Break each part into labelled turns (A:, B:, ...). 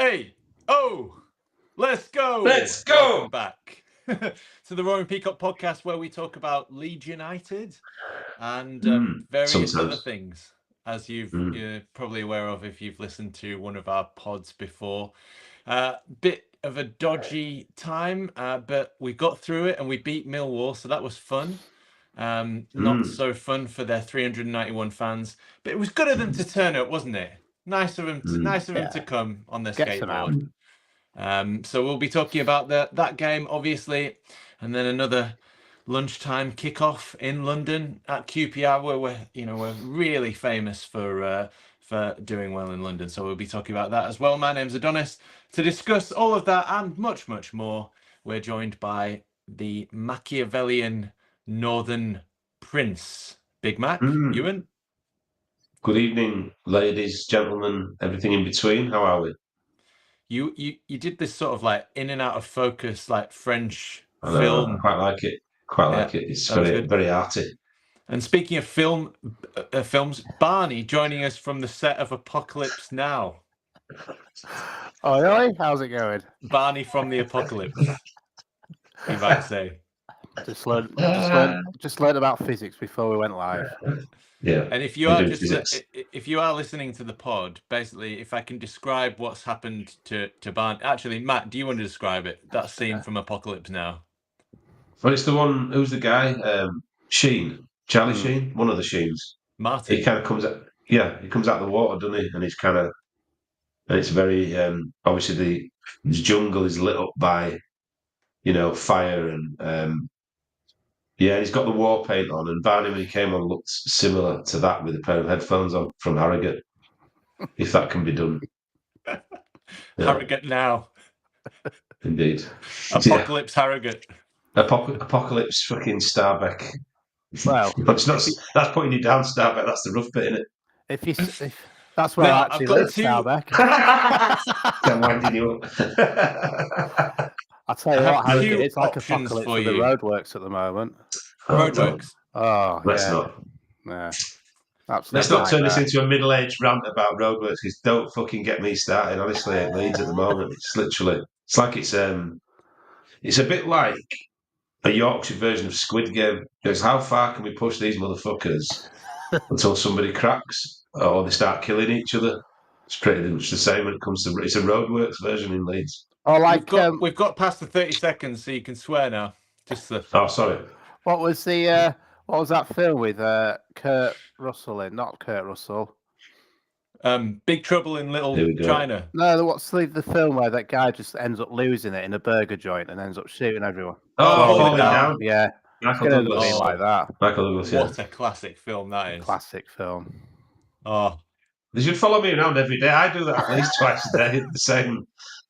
A: Hey, oh, let's go.
B: Let's go.
A: Welcome back to the Roaring Peacock podcast, where we talk about Leeds United and various other things, as you're probably aware of if you've listened to one of our pods before. Bit of a dodgy time, but we got through it and we beat Millwall, so that was fun. Not so fun for their 391 fans, but it was good of them to turn up, wasn't it? Nice of them to come on their skateboard. So we'll be talking about that game, obviously, and then another lunchtime kickoff in London at QPR, where we're really famous for doing well in London. So we'll be talking about that as well. My name's Adonis. To discuss all of that and much, much more, we're joined by the Machiavellian Northern Prince, Big Mac, Ewan.
B: Good evening, ladies, gentlemen, everything in between. How are we?
A: You did this sort of like in and out of focus, like French
B: film. I quite like it. Like it. It's very arty.
A: And speaking of films, Barney joining us from the set of Apocalypse Now.
C: Oh, really? How's it going?
A: Barney from the Apocalypse, you might say.
C: Just learned about physics before we went live.
B: Yeah.
A: And if you are listening to the pod, basically, if I can describe what's happened to Barney. Actually, Matt, do you want to describe it? That scene from Apocalypse Now.
B: Well, it's the one. Who's the guy? Charlie Sheen, one of the Sheens.
A: Martin.
B: He kind of comes out. Yeah, he comes out of the water, doesn't he? And it's very obviously his jungle is lit up by fire and he's got the war paint on. And Barney, when he came on, looked similar to that with a pair of headphones on from Harrogate. If that can be done.
A: Harrogate Now.
B: Indeed.
A: Apocalypse Harrogate.
B: Apocalypse fucking Starbeck.
C: Well,
B: that's putting you down, Starbeck. That's the rough bit, isn't it?
C: If that's where I actually live, Starbeck.
B: I'm winding you up.
C: I'll tell you what, Harrogate, it's like Apocalypse for the roadworks at the moment.
A: Roadworks?
C: Oh,
B: let's not.
C: Yeah.
B: Let's not turn this into a middle-aged rant about roadworks, because don't fucking get me started. Honestly, at Leeds at the moment, it's like it's a bit like a Yorkshire version of Squid Game. Because how far can we push these motherfuckers until somebody cracks or they start killing each other? It's pretty much the same when it comes to it's a roadworks version in Leeds.
C: Oh, like
A: we've got past the 30 seconds, so you can swear now.
B: Oh, sorry.
C: What was that film with Kurt Russell in? Not Kurt Russell.
A: Big Trouble in Little China.
C: No, what's the film where that guy just ends up losing it in a burger joint and ends up shooting everyone?
B: Falling down.
C: Yeah.
B: Michael Douglas.
C: Like that.
B: Michael Douglas, yeah.
A: What a classic film that is.
C: Classic film.
A: Oh.
B: They should follow me around every day. I do that at least twice a day. The same.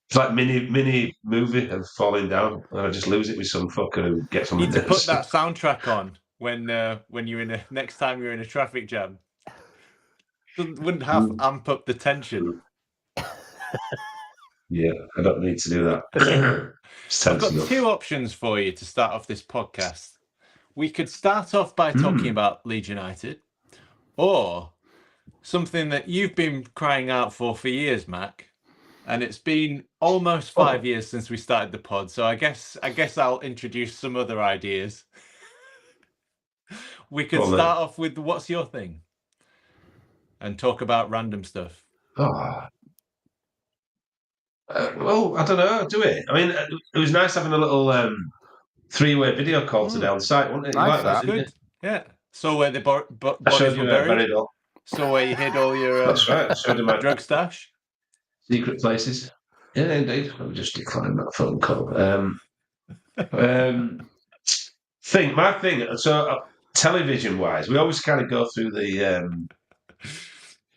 B: It's like mini movie of falling down, and I just lose it with some fucker who gets on the
A: nerves. You need to put that soundtrack on when you're next time you're in a traffic jam. Wouldn't have amp up the tension.
B: Yeah, I don't need to do that.
A: I've got two options for you to start off this podcast. We could start off by talking about Leeds United, or something that you've been crying out for years, Mac. And it's been almost 5 years since we started the pod, so I guess I'll introduce some other ideas. We could start off with what's your thing, and talk about random stuff.
B: Well, I don't know. Do it. I mean, it was nice having a little three-way video call today on site, wasn't it?
C: Nice,
B: that,
A: good. Yeah. So where the bodies were buried. So where you hid all your
B: that's right. Showed my
A: drug stash.
B: Secret places. Yeah, indeed. I'll just decline that phone call. My thing. So, television-wise, we always kind of go through the.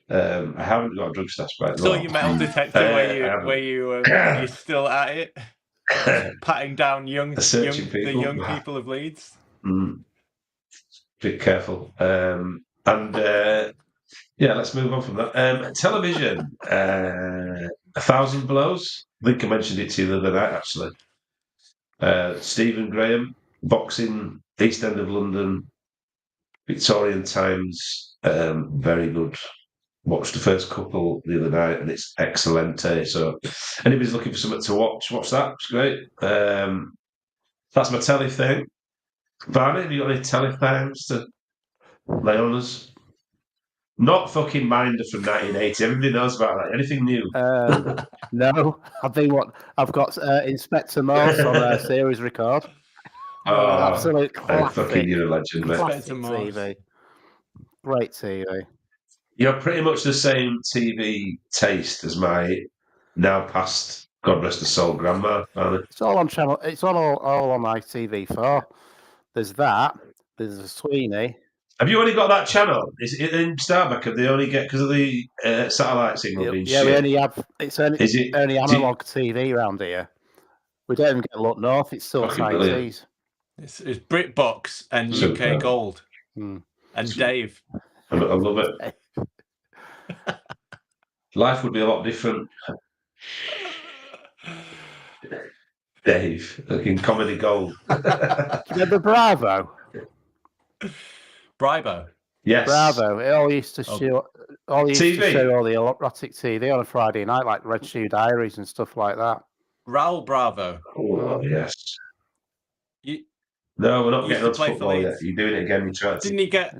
B: I haven't got a drug stash back.
A: So your metal detector, where you're still at it, patting down the young people of Leeds.
B: Be careful. Let's move on from that. Television, 1,000 Blows. I think I mentioned it to you the other night, actually. Stephen Graham, boxing, East End of London, Victorian Times, very good. watched the first couple the other night, and it's excellent. So, anybody's looking for something to watch that. It's great. That's my telly thing. Barney, have you got any telly things to lay on us? Not fucking Minder from 1980. Everybody knows about that. Anything new?
C: No, I've got Inspector Morse on a series record. Absolute classic.
B: Fucking you're a legend, mate.
C: Classic TV. Great TV.
B: You're pretty much the same TV taste as my now passed, God rest her soul, grandma.
C: It's all on channel. It's all on ITV4. There's that. There's a Sweeney.
B: Have you only got that channel? Is it in Starbuck? Have they only get because of the satellite signal being shit?
C: We only have. It's only analog TV around here. We don't even get a look north. It's still Chinese.
A: It's BritBox and UK Gold and Dave.
B: I love it. Life would be a lot different. Dave, looking comedy gold.
C: Do you remember Bravo?
A: Bravo.
B: Yes.
C: Bravo. It all used to show all the erotic TV on a Friday night, like Red Shoe Diaries and stuff like that.
A: Raoul Bravo.
B: Oh, yes. No, we're not getting on football yet. You're doing it again.
A: Didn't he get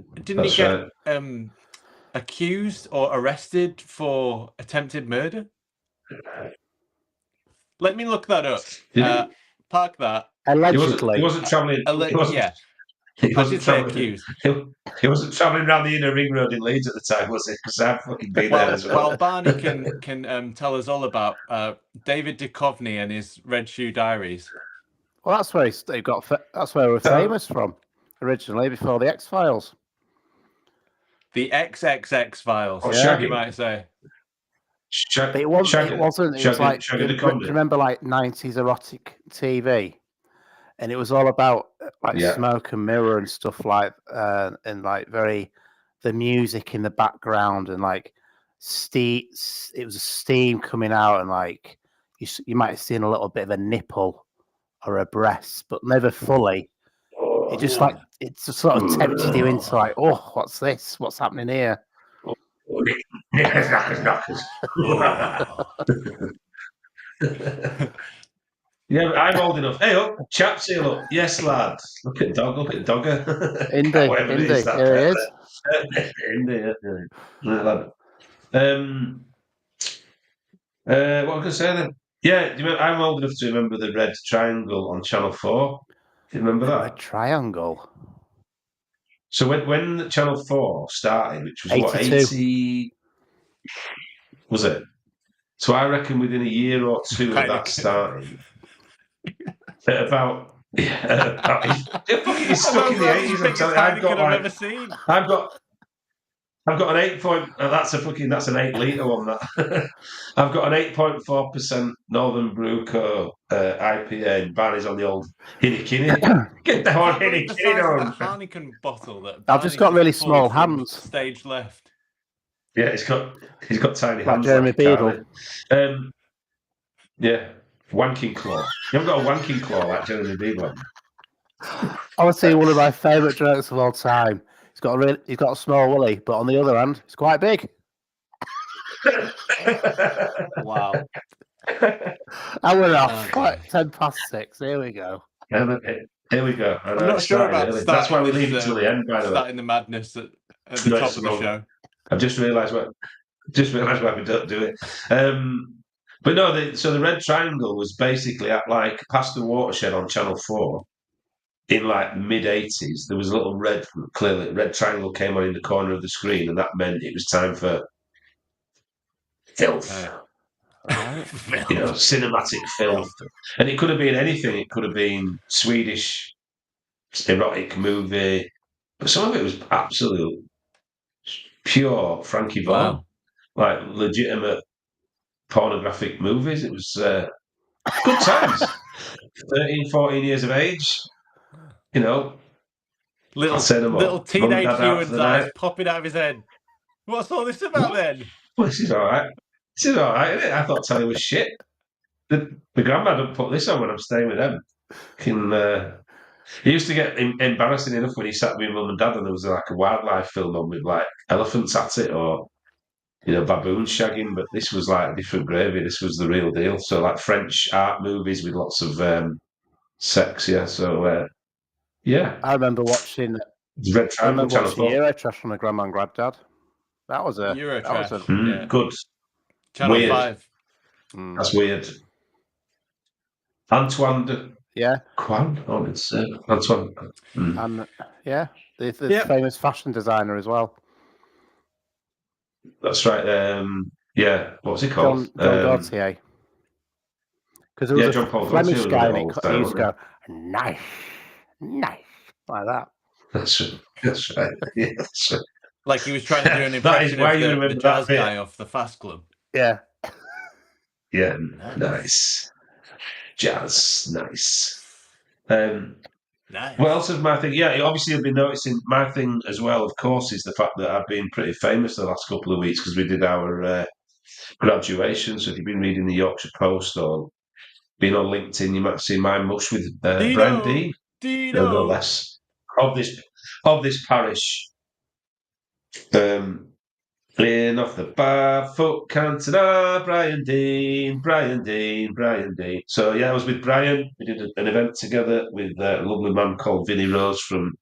A: accused or arrested for attempted murder? Let me look that up. Park that.
C: Allegedly.
B: He wasn't travelling. He wasn't travelling around the inner ring road in Leeds at the time, was it? Because I've fucking been there as well.
A: Well, Barney can tell us all about David Duchovny and his Red Shoe Diaries.
C: Well, that's where that's where we're famous from originally, before the X-Files.
A: The XXX Files, you might say.
C: But it wasn't. It was like, do you remember, like 90s erotic TV, and it was all about like smoke and mirror and stuff like, and like the music in the background and like steam. It was steam coming out, and like you might have seen a little bit of a nipple or a breast, but never fully. It just sort of tempted you into like, oh, what's this? What's happening here?
B: Knockers. Yeah, but I'm old enough. Hey up, chap seal up. Yes, lad. Look at Dogger.
C: Indy. Here he is.
B: Indy, lad. What was I going to say then? Yeah, I'm old enough to remember the red triangle on Channel 4. Do you remember that?
C: Red triangle.
B: So when Channel 4 started, which was
C: 82.
B: What, 80... Was it? So I reckon within a year or two of that starting, about it's stuck in the 80s. I'm telling you, I've got an 8 point. That's an 8 litre one. That I've got an 8.4% Northern Bruco IPA, and Barney's on the old Hinnikini. Get the old Hinnikini on.
A: Heineken bottle that
C: I've just got really small hands.
A: Stage left.
B: Yeah, he's got tiny
C: like
B: hands.
C: Jeremy Beadle.
B: Yeah, wanking claw. You haven't got a wanking claw like Jeremy Beadle.
C: I would say one of my favourite jokes of all time. He's got a small willy, but on the other hand, it's quite big.
A: Wow.
C: I went off quite 6:10. Here we go.
B: Here we go.
A: I'm not sure about that.
B: That's why we leave it till the end, by the way.
A: Starting the madness at the top of the show.
B: I've just realised why we don't do it. But no, so the red triangle was basically at like past the watershed on Channel 4 in like mid-80s. There was a little red triangle came on in the corner of the screen, and that meant it was time for filth. Cinematic filth. And it could have been anything. It could have been Swedish erotic movie, but some of it was absolute pure Frankie Vaughan, like legitimate pornographic movies. It was good times. 13, 14 years of age,
A: little teenage Ewan's eyes popping out of his head. What's all this about then?
B: Well, this is all right, isn't it? I thought telly was shit. The grandma don't put this on when I'm staying with them. He used to get embarrassing enough when he sat with mum and dad and there was like a wildlife film on with like elephants at it or baboon shagging, but this was like different gravy. This was the real deal. So like French art movies with lots of sex, yeah. So yeah.
C: I remember watching Eurotrash from my grandma and granddad. That was a
A: Eurotrash.
B: Good.
A: Channel
B: weird.
A: 5.
B: That's weird. Antoine.
C: Yeah.
B: Quan? Oh, it's Antoine.
C: And the famous fashion designer as well.
B: That's right. Yeah, what was he called?
C: John Gaultier. Because there was
B: John Paul
C: Flemish
B: Gaultier
C: guy, and he used to go, nice, like that.
B: That's right. Yeah, that's right.
A: Like he was trying to do an impression of the jazz guy off the Fast Club.
C: Yeah.
B: Yeah, nice. Jazz, nice.
A: Nice.
B: What else is my thing? Yeah, obviously I've been noticing my thing as well, of course, is the fact that I've been pretty famous the last couple of weeks because we did our graduation. So if you've been reading the Yorkshire Post or been on LinkedIn, you might have seen my mush with Brian Dean. No less of this parish. In off the Barfoot Canton, Brian Dean. So yeah, I was with Brian. We did an event together with a lovely man called Vinnie Rose from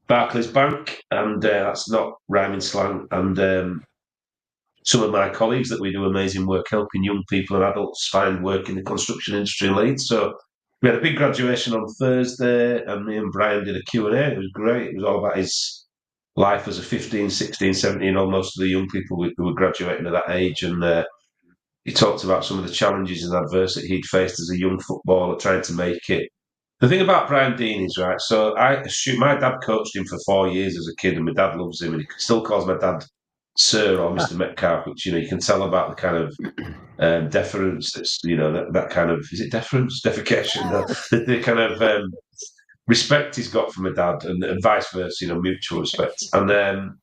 B: Barclays Bank, and that's not rhyming slang. And some of my colleagues that we do amazing work helping young people and adults find work in the construction industry in Leeds. So we had a big graduation on Thursday, and me and Brian did a Q&A. It was great. It was all about his life as a 15, 16, 17, almost of the young people who were graduating at that age. And he talked about some of the challenges and adversity he'd faced as a young footballer trying to make it. The thing about Brian Dean is, right, so I assume my dad coached him for 4 years as a kid, and my dad loves him, and he still calls my dad Sir or Mr. Metcalf, which, you can tell about the kind of deference that's, that kind of, is it deference? Defecation? the kind of respect he's got from my dad, and vice versa, mutual respect. And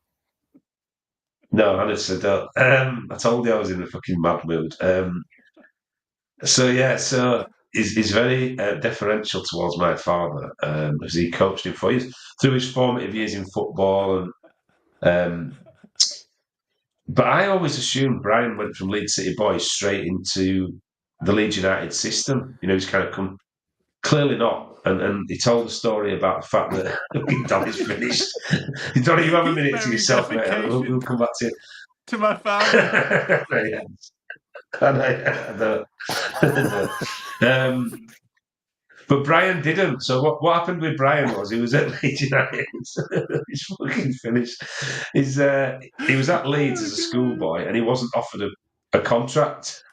B: no, honestly, don't. I told you I was in a fucking mad mood. So he's very deferential towards my father, as he coached him for years through his formative years in football. And but I always assumed Brian went from Leeds City boys straight into the Leeds United system. He's kind of come. Clearly not. And he told a story about the fact that Adonis finished. Donny, you have a minute to yourself, mate. We'll come back to you.
A: To my father.
B: I know. But Brian didn't. So what happened with Brian was he was at Leeds United. He's fucking finished. He was at Leeds as a schoolboy, and he wasn't offered a contract.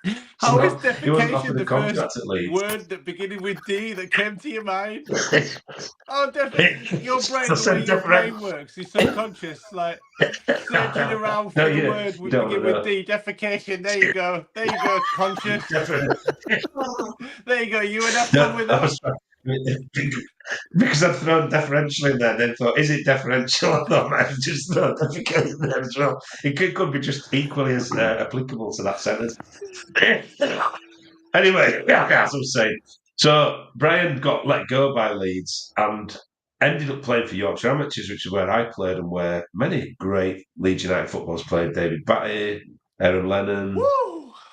A: How is defecation the first word that beginning with D that came to your mind? Oh, definitely. Your brain, the way your brain works, your subconscious, like searching around for the word would begin with D. Defecation. There you go. Conscious. There you go. You would have fun with that.
B: Because I'd thrown deferential in there, then thought, is it deferential? I thought I might have just thrown defecation in there as well. It could be just equally as applicable to that sentence. Anyway, as I was saying, so Brian got let go by Leeds and ended up playing for Yorkshire Amateurs, which is where I played and where many great Leeds United footballers played. David Batty, Aaron Lennon,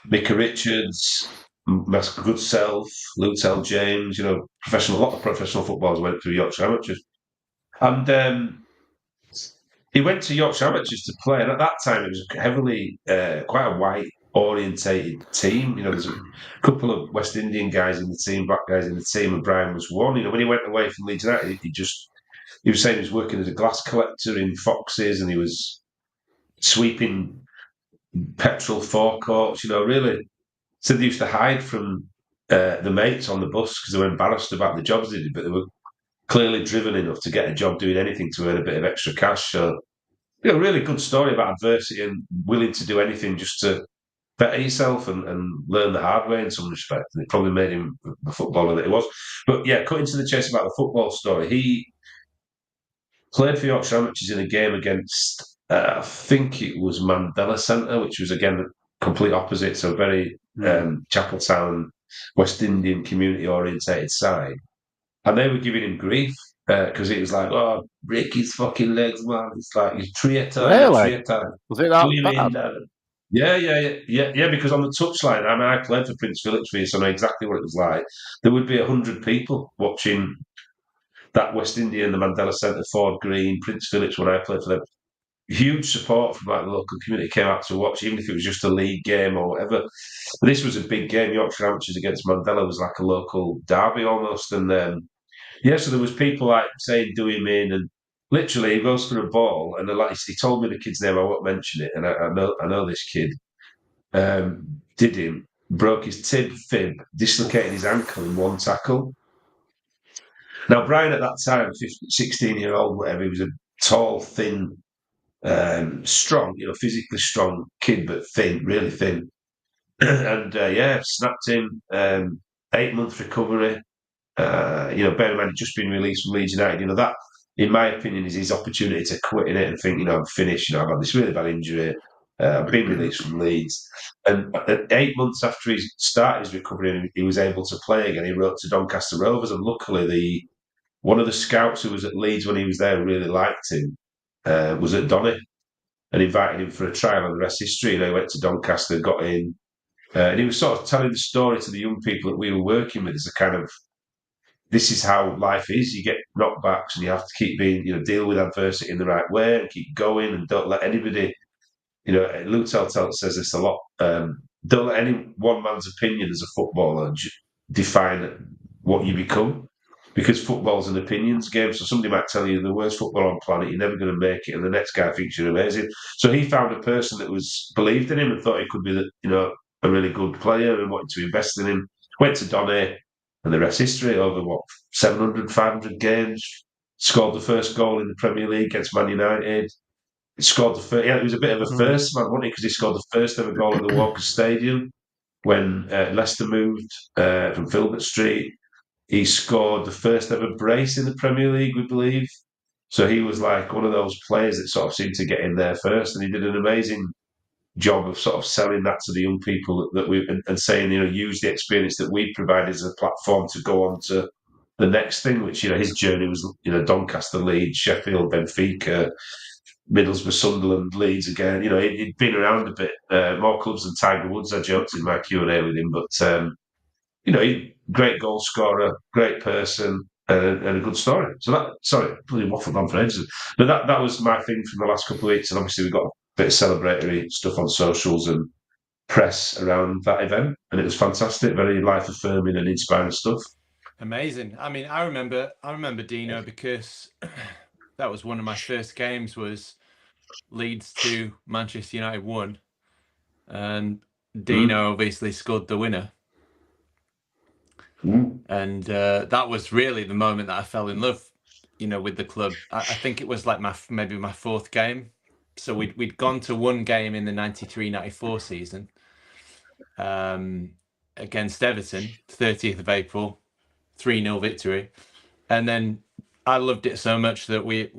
B: Micah Richards, my good self, Lutel James, a lot of professional footballers went through Yorkshire Amateurs. And he went to Yorkshire Amateurs to play, and at that time it was heavily, quite a white orientated team. There's a couple of West Indian guys in the team, black guys in the team, and Brian was one. When he went away from Leeds United, he was saying he was working as a glass collector in Foxes, and he was sweeping petrol forecourts, really. So they used to hide from the mates on the bus because they were embarrassed about the jobs they did, but they were clearly driven enough to get a job doing anything to earn a bit of extra cash. So, really good story about adversity and willing to do anything just to better yourself and learn the hard way in some respect. And it probably made him the footballer that he was. But yeah, cutting to the chase about the football story, he played for Yorkshire Amateurs in a game against, I think it was Mandela Centre, which was again the complete opposite, so very Chapeltown, West Indian community orientated side. And they were giving him grief because it was like, break his fucking legs, man. It's like, he's traitor.
C: Really? Was it that bad?
B: Yeah. Because on the touchline, I mean, I played for Prince Philip for you, so I know exactly what it was like. There would be 100 people watching that West Indian, the Mandela Centre, Ford Green, Prince Philip's when I played for them. Huge support from like the local community came out to watch, even if it was just a league game or whatever. But this was a big game. Yorkshire Amateurs against Mandela was like a local derby almost, and so there was people like saying, "Do him in," and literally he goes for a ball, and he told me the kid's name. I won't mention it, and I know this kid did him, broke his fib, dislocated his ankle in one tackle. Now Brian at that time, 16-year-old, whatever, he was a tall, thin, strong, physically strong kid, but thin, really thin. And snapped him. 8-month recovery. Bear in mind, he'd just been released from Leeds United. That, in my opinion, is his opportunity to quit in it and think, I'm finished. I've had this really bad injury. I've been released from Leeds. And 8 months after he started his recovery, he was able to play again. He wrote to Doncaster Rovers, and luckily, one of the scouts who was at Leeds when he was there really liked him. Was at Adonis and invited him for a trial, and the rest history. He went to Doncaster, got in, and he was sort of telling the story to the young people that we were working with as a kind of, this is how life is. You get knockbacks, and you have to keep being, deal with adversity in the right way and keep going, and don't let anybody, Luke Telltale says this a lot. Don't let any one man's opinion as a footballer define what you become, because football's an opinions game. So somebody might tell you the worst footballer on planet, you're never going to make it, and the next guy thinks you're amazing. So he found a person that believed in him and thought he could be a really good player and wanted to invest in him. Went to Donny, and the rest history. Over 700, 500 games, scored the first goal in the Premier League against Man United. He scored the first. Yeah, it was a bit of a first man, wasn't it? Because he scored the first ever goal at the Walker Stadium when Leicester moved from Filbert Street. He scored the first ever brace in the Premier League, we believe. So he was like one of those players that sort of seemed to get in there first, and he did an amazing job of sort of selling that to the young people that we and saying, use the experience that we provided as a platform to go on to the next thing, which, his journey was, Doncaster, Leeds, Sheffield, Benfica, Middlesbrough, Sunderland, Leeds again. He'd been around a bit, more clubs than Tiger Woods. I joked in my Q&A with him, but great goal scorer, great person, and a good story. So probably waffled on for ages. But that was my thing from the last couple of weeks, and obviously we got a bit of celebratory stuff on socials and press around that event, and it was fantastic, very life affirming and inspiring stuff.
A: Amazing. I mean, I remember Dino because that was one of my first games. Was Leeds 2, Manchester United 1, and Dino obviously scored the winner. And that was really the moment that I fell in love, with the club. I think it was like maybe my fourth game. So we'd gone to one game in the 93-94 season against Everton, 30th of April, 3-0 victory. And then I loved it so much that me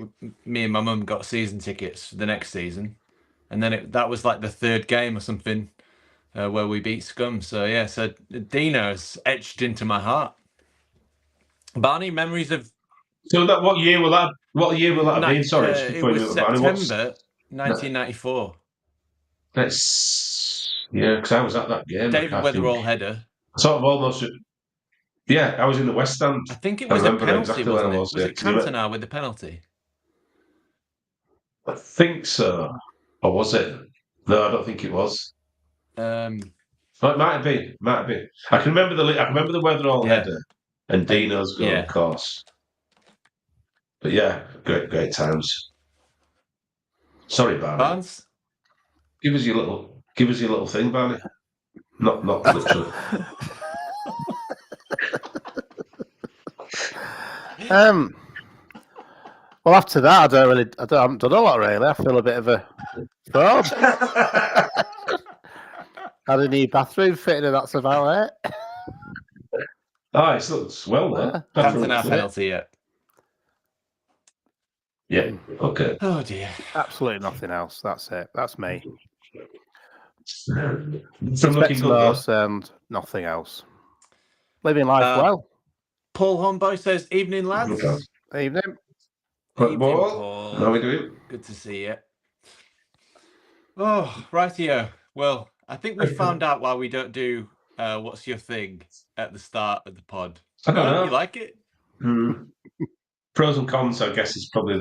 A: and my mum got season tickets for the next season. And then that was like the third game or something where we beat Scum. So so Dino's etched into my heart. Barney, memories of.
B: So what year will that have been? Sorry,
A: it was September 1994.
B: Because I was at that game.
A: David Weatherall header.
B: Sort of almost. Yeah, I was in the West Stand.
A: I think it was a penalty, exactly wasn't it? Was it Cantona with the penalty?
B: I think so. Or was it? No, I don't think it was. It might have been. I can remember the Weatherall header and Dino's goal, of course. But great times. Sorry, Barney.
A: Barnes?
B: Give us your little thing, Barney. Not literally.
C: Well, after that, I haven't done a lot really. I feel a bit of a fraud. Had a new bathroom fitted, and that's about it.
B: It looks well there.
A: Cantona penalty yet?
B: Yeah. Okay.
A: Oh dear.
C: Absolutely nothing else. That's it. That's me.
B: From looking good,
C: and nothing else. Living life well.
A: Paul Hombo says, "Evening, lads."
C: Evening.
B: Evening, Paul. How are we doing?
A: Good to see you. Oh, rightio. Well, I think we found out why we don't do what's your thing at the start of the pod.
B: I don't know.
A: You like it?
B: Pros and cons, I guess, is probably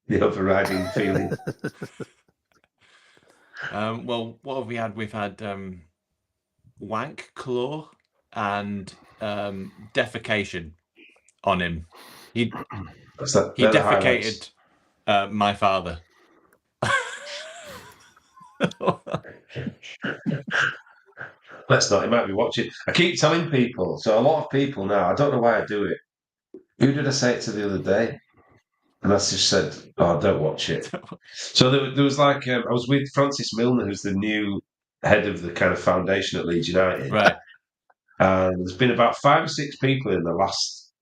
B: the overriding feeling.
A: Well, what have we had? We've had wank claw and defecation on him. He defecated my father.
B: Let's not. He might be watching. I keep telling people. So a lot of people now. I don't know why I do it. Who did I say it to the other day? And I just said, "Oh, don't watch it." So there was like I was with Francis Milner, who's the new head of the kind of foundation at Leeds United.
A: Right.
B: And there's been about 5 or 6 people in the last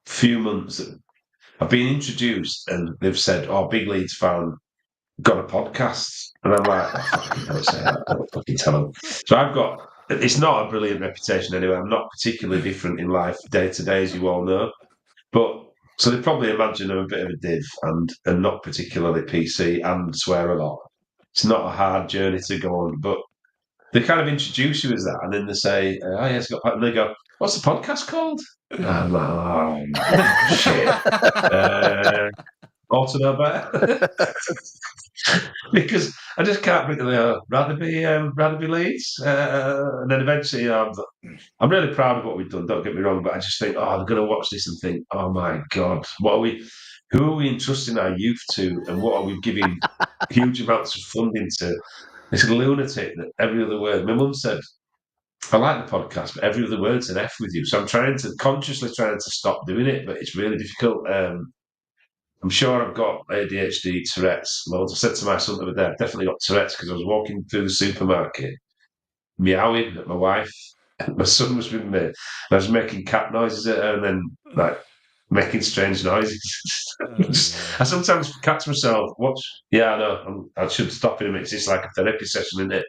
B: few months that have been introduced, and they've said, "Oh, big Leeds fan, got a podcast." And I'm like, don't say that. Don't fucking tell them. So I've got. It's not a brilliant reputation anyway. I'm not particularly different in life day to day, as you all know. But so they probably imagine I'm a bit of a div and not particularly PC and swear a lot. It's not a hard journey to go on, but they kind of introduce you as that, and then they say, "Oh, yeah, it's got," and they go, "What's the podcast called?" And I'm like, "Oh, shit." Ought to know better. Because I just can't think of rather be Leeds. And then eventually, I'm really proud of what we've done, don't get me wrong, but I just think, oh, they're going to watch this and think, oh my God, who are we entrusting our youth to, and what are we giving huge amounts of funding to? This lunatic that every other word. My mum said, I like the podcast, but every other word's an F with you. So I'm consciously trying to stop doing it, but it's really difficult. I'm sure I've got ADHD, Tourette's, loads. I said to my son the other day, I've definitely got Tourette's because I was walking through the supermarket, meowing at my wife. My son was with me, and I was making cat noises at her and then like making strange noises. I sometimes catch myself, I know, I should stop in a minute. It's like a therapy session, isn't it?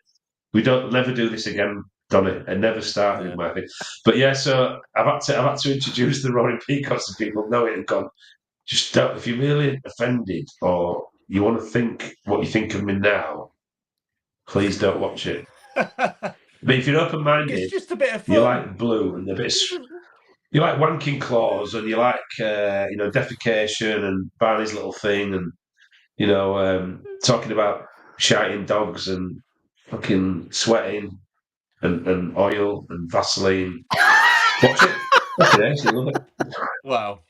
B: We don't never do this again, Donny. I never started with my thing. But yeah, so I've had to introduce the Roaring Peacocks so people know it and gone, just don't, if you're really offended or you want to think what you think of me now, please don't watch it. But if you're open-minded,
A: it's just a bit of fun.
B: You like Blue and a bit. You like wanking claws, and you like defecation and Barney's little thing, and talking about shiting dogs and fucking sweating and oil and Vaseline. Watch it. I love it.
A: Wow.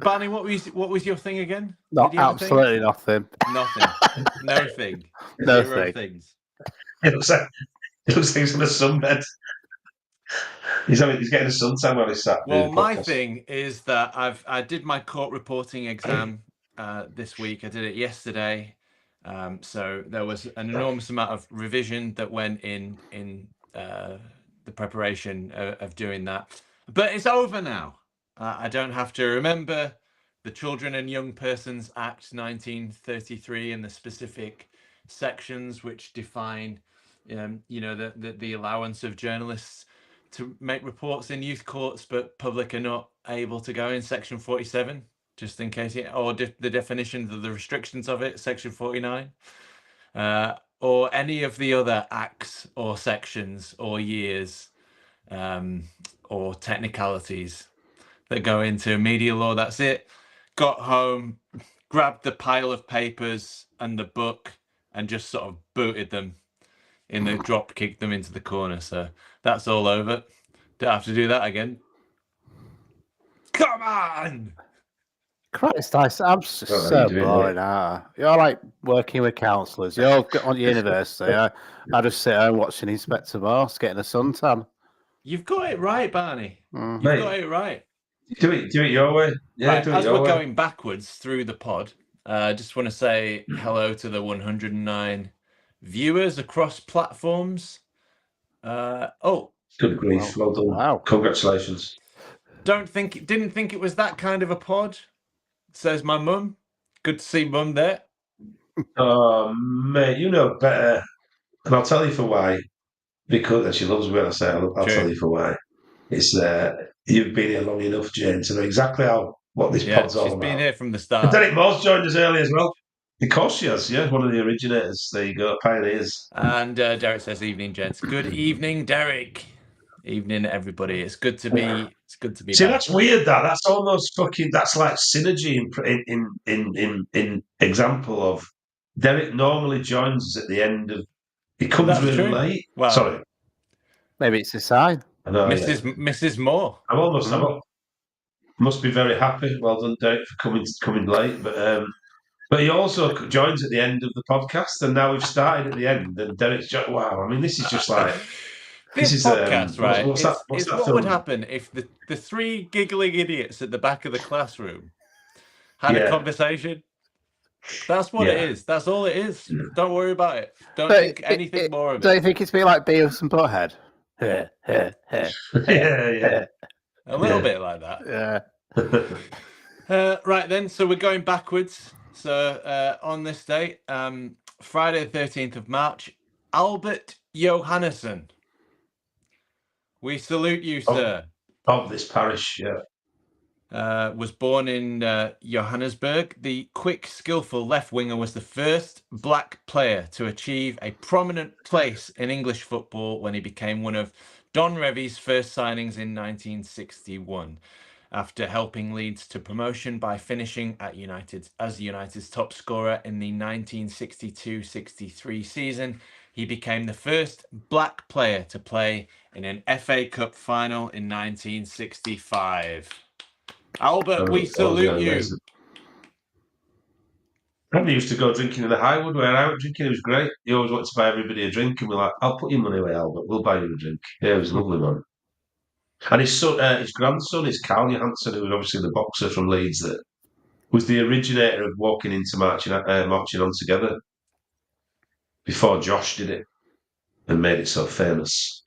A: Barney, what was your thing again?
C: No, absolutely nothing.
A: Nothing. No thing.
C: No
A: Zero
C: thing.
A: Things.
B: It looks like he's in a sunbed. He's getting a suntan while he's sat.
A: Well, my thing is that I did my court reporting exam this week. I did it yesterday. So there was an enormous amount of revision that went in the preparation of doing that. But it's over now. I don't have to remember the Children and Young Persons Act 1933 and the specific sections which define, the allowance of journalists to make reports in youth courts, but public are not able to go in Section 47, just in case, or the definitions of the restrictions of it, Section 49, or any of the other acts or sections or years or technicalities that go into media law. That's it. Got home, grabbed the pile of papers and the book and just sort of booted them in the drop, kicked them into the corner. So that's all over. Don't have to do that again. Come on!
C: Christ, I'm just so boring. You're like working with counsellors. You're on university. I just sit home watching Inspector Morse getting a suntan.
A: You've got it right, Barney. You've got it right.
B: Do it your way. Yeah,
A: right, as we're going backwards through the pod, I just want to say hello to the 109 viewers across platforms.
B: Good grief. Well done. Wow. Congratulations.
A: Didn't think it was that kind of a pod, says my mum. Good to see mum there.
B: Oh, mate, you know better. And I'll tell you for why. Because she loves me when I say I'll tell you for why. It's you've been here long enough, Jane, to know exactly what this pod's all about.
A: She's been here from the start.
B: And Derek Moore's joined us early as well. Of course she has, yeah. One of the originators. There you go, pioneers.
A: And Derek says, "Evening, gents." Good evening, Derek. Evening, everybody. It's good to be. It's good to be.
B: See,
A: back.
B: that's weird. That's almost fucking. That's like synergy in example of Derek normally joins us at the end of. He comes really late. Well, sorry.
C: Maybe it's a sign.
B: I know,
A: Mrs. Moore.
B: I'm almost. Must be very happy. Well done, Derek, for coming late. But he also joins at the end of the podcast, and now we've started at the end, and Derek's just, wow. I mean, this is just like
A: this podcast, right? What's what would happen if the three giggling idiots at the back of the classroom had a conversation? That's what it is. That's all it is. Don't worry about it. Don't think anything more of it.
C: Don't you think it's been like Beavis and Butthead?
A: A little bit like that.
C: Yeah.
A: Right then, so we're going backwards. So on this date, Friday the 13th of March, Albert Johannesson. We salute you, sir.
B: Of this parish, yeah.
A: Was born in Johannesburg. The quick, skillful left winger was the first black player to achieve a prominent place in English football when he became one of Don Revie's first signings in 1961. After helping Leeds to promotion by finishing at as United's top scorer in the 1962-63 season, he became the first black player to play in an FA Cup final in 1965. Albert, we salute you.
B: I used to go drinking in the Highwood where I was drinking. It was great. He always wanted to buy everybody a drink, and we're like, "I'll put your money away, Albert. We'll buy you a drink." Yeah, it was a lovely, man. And his son, his grandson is Carl Johansson, who was obviously the boxer from Leeds that was the originator of walking into marching on together before Josh did it and made it so famous.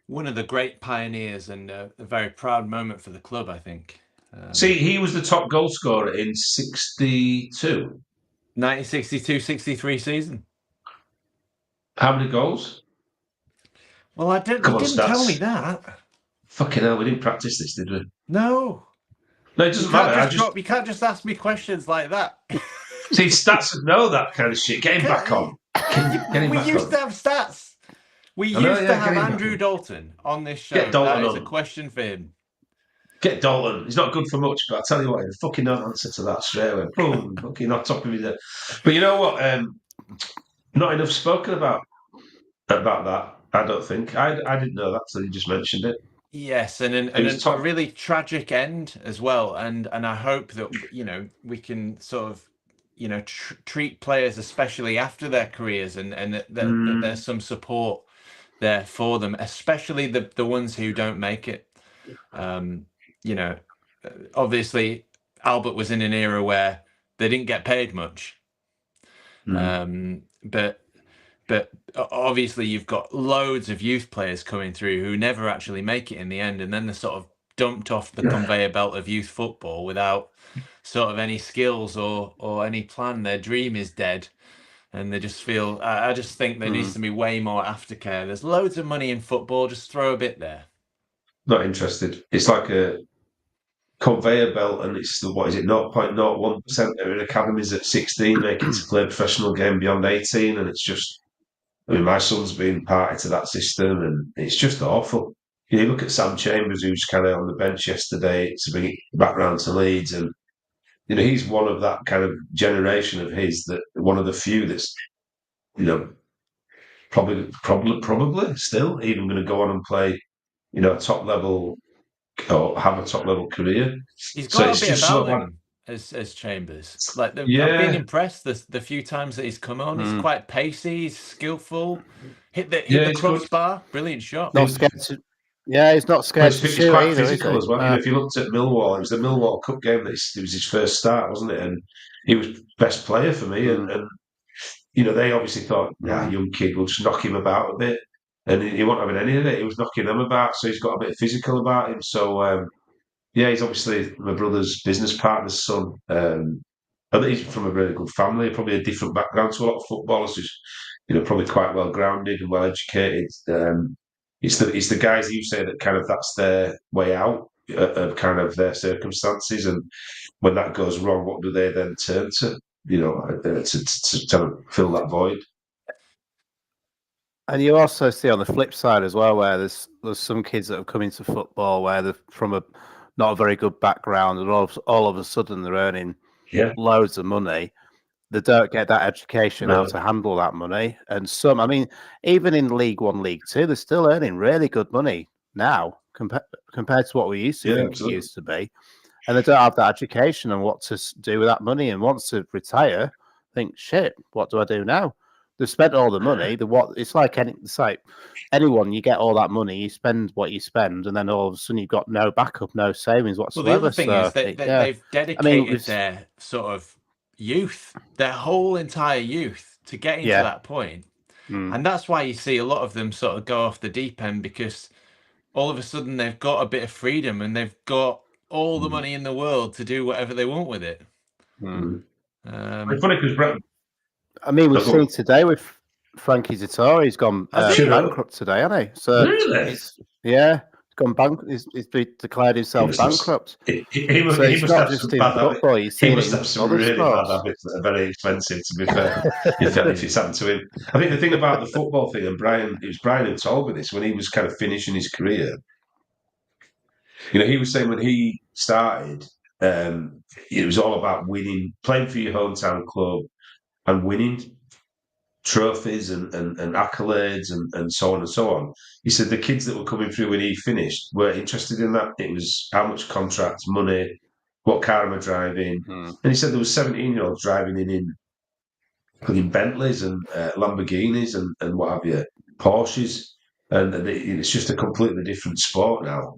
A: One of the great pioneers and a very proud moment for the club, I think.
B: See, he was the top goal scorer in 62.
A: 1962-63 season.
B: How many goals?
A: Well, you didn't tell me that.
B: Fucking hell, we didn't practice this, did we?
A: No.
B: No, it doesn't matter.
A: You can't just ask me questions like that.
B: See, stats know that kind of shit. Get him back on.
A: We used to have stats. We used to have Andrew Dalton on this show.
B: Get Dalton
A: that is a question for him.
B: Get Dalton. He's not good for much, but I tell you what, he fucking don't answer to that straight away. Boom, fucking on top of me there. But you know what? Not enough spoken about that. I don't think. I didn't know that until you just mentioned it.
A: Yes, and a really tragic end as well. And I hope that we can sort of treat players, especially after their careers, and that there's some support there for them, especially the ones who don't make it. Obviously Albert was in an era where they didn't get paid much. But obviously you've got loads of youth players coming through who never actually make it in the end, and then they're sort of dumped off the conveyor belt of youth football without sort of any skills or any plan. Their dream is dead, and they just feel. I just think there needs to be way more aftercare. There's loads of money in football. Just throw a bit there.
B: Not interested. It's like a conveyor belt, and it's 0.01% are in academies at 16 making to play a professional game beyond 18, and it's just. I mean, my son's been party to that system, and it's just awful. You look at Sam Chambers, who's kind of on the bench yesterday to bring it back round to Leeds, and he's one of that kind of generation of his, that one of the few that's probably still even going to go on and play a top level or have a top level career.
A: He's got a bit about him as Chambers. Like I've been impressed the few times that he's come on. He's quite pacey, he's skillful, hit the crossbar, brilliant shot.
C: Not scared to, he's not scared to shoot
B: quite
C: either,
B: physical as well. If you looked at Millwall, it was the Millwall Cup game that it was his first start, wasn't it? And he was best player for me. And they obviously thought, young kid, we'll just knock him about a bit. And he wasn't having any of it. He was knocking them about, so he's got a bit of physical about him. So, he's obviously my brother's business partner's son. I think he's from a really good family, probably a different background to a lot of footballers, who's probably quite well grounded and well educated. It's the guys you say that kind of that's their way out of kind of their circumstances, and when that goes wrong, what do they then turn to? to fill that void.
C: And you also see on the flip side as well, where there's some kids that have come into football where they're from not a very good background, and all of a sudden they're earning loads of money. They don't get that education how to handle that money. And some, I mean, even in League One, League Two, they're still earning really good money now compared to what we used to think it used to be. And they don't have that education on what to do with that money. And once to retire, think, shit, what do I do now? They've spent all the money. It's like anyone. You get all that money, you spend what you spend, and then all of a sudden you've got no backup, no savings whatsoever.
A: Well, the other thing is that they've dedicated their sort of youth, their whole entire youth, to getting to that point. And that's why you see a lot of them sort of go off the deep end, because all of a sudden they've got a bit of freedom and they've got all the money in the world to do whatever they want with it.
B: It's funny because
C: we've seen today with Frankie Dettori, he's gone bankrupt today, hasn't he? So
B: really?
C: He's gone bankrupt. He's declared himself bankrupt.
B: He must have some bad habits. He must have some really bad habits that are very expensive, to be fair, if it's happened to him. I think the thing about the football thing, and it was Brian who told me this, when he was kind of finishing his career, he was saying when he started, it was all about winning, playing for your hometown club and winning trophies and accolades and so on and so on. He said the kids that were coming through when he finished weren't interested in that. It was how much contracts, money, what car am I driving? And he said there was 17-year-olds driving in Bentleys and Lamborghinis and what have you, Porsches, and it's just a completely different sport now.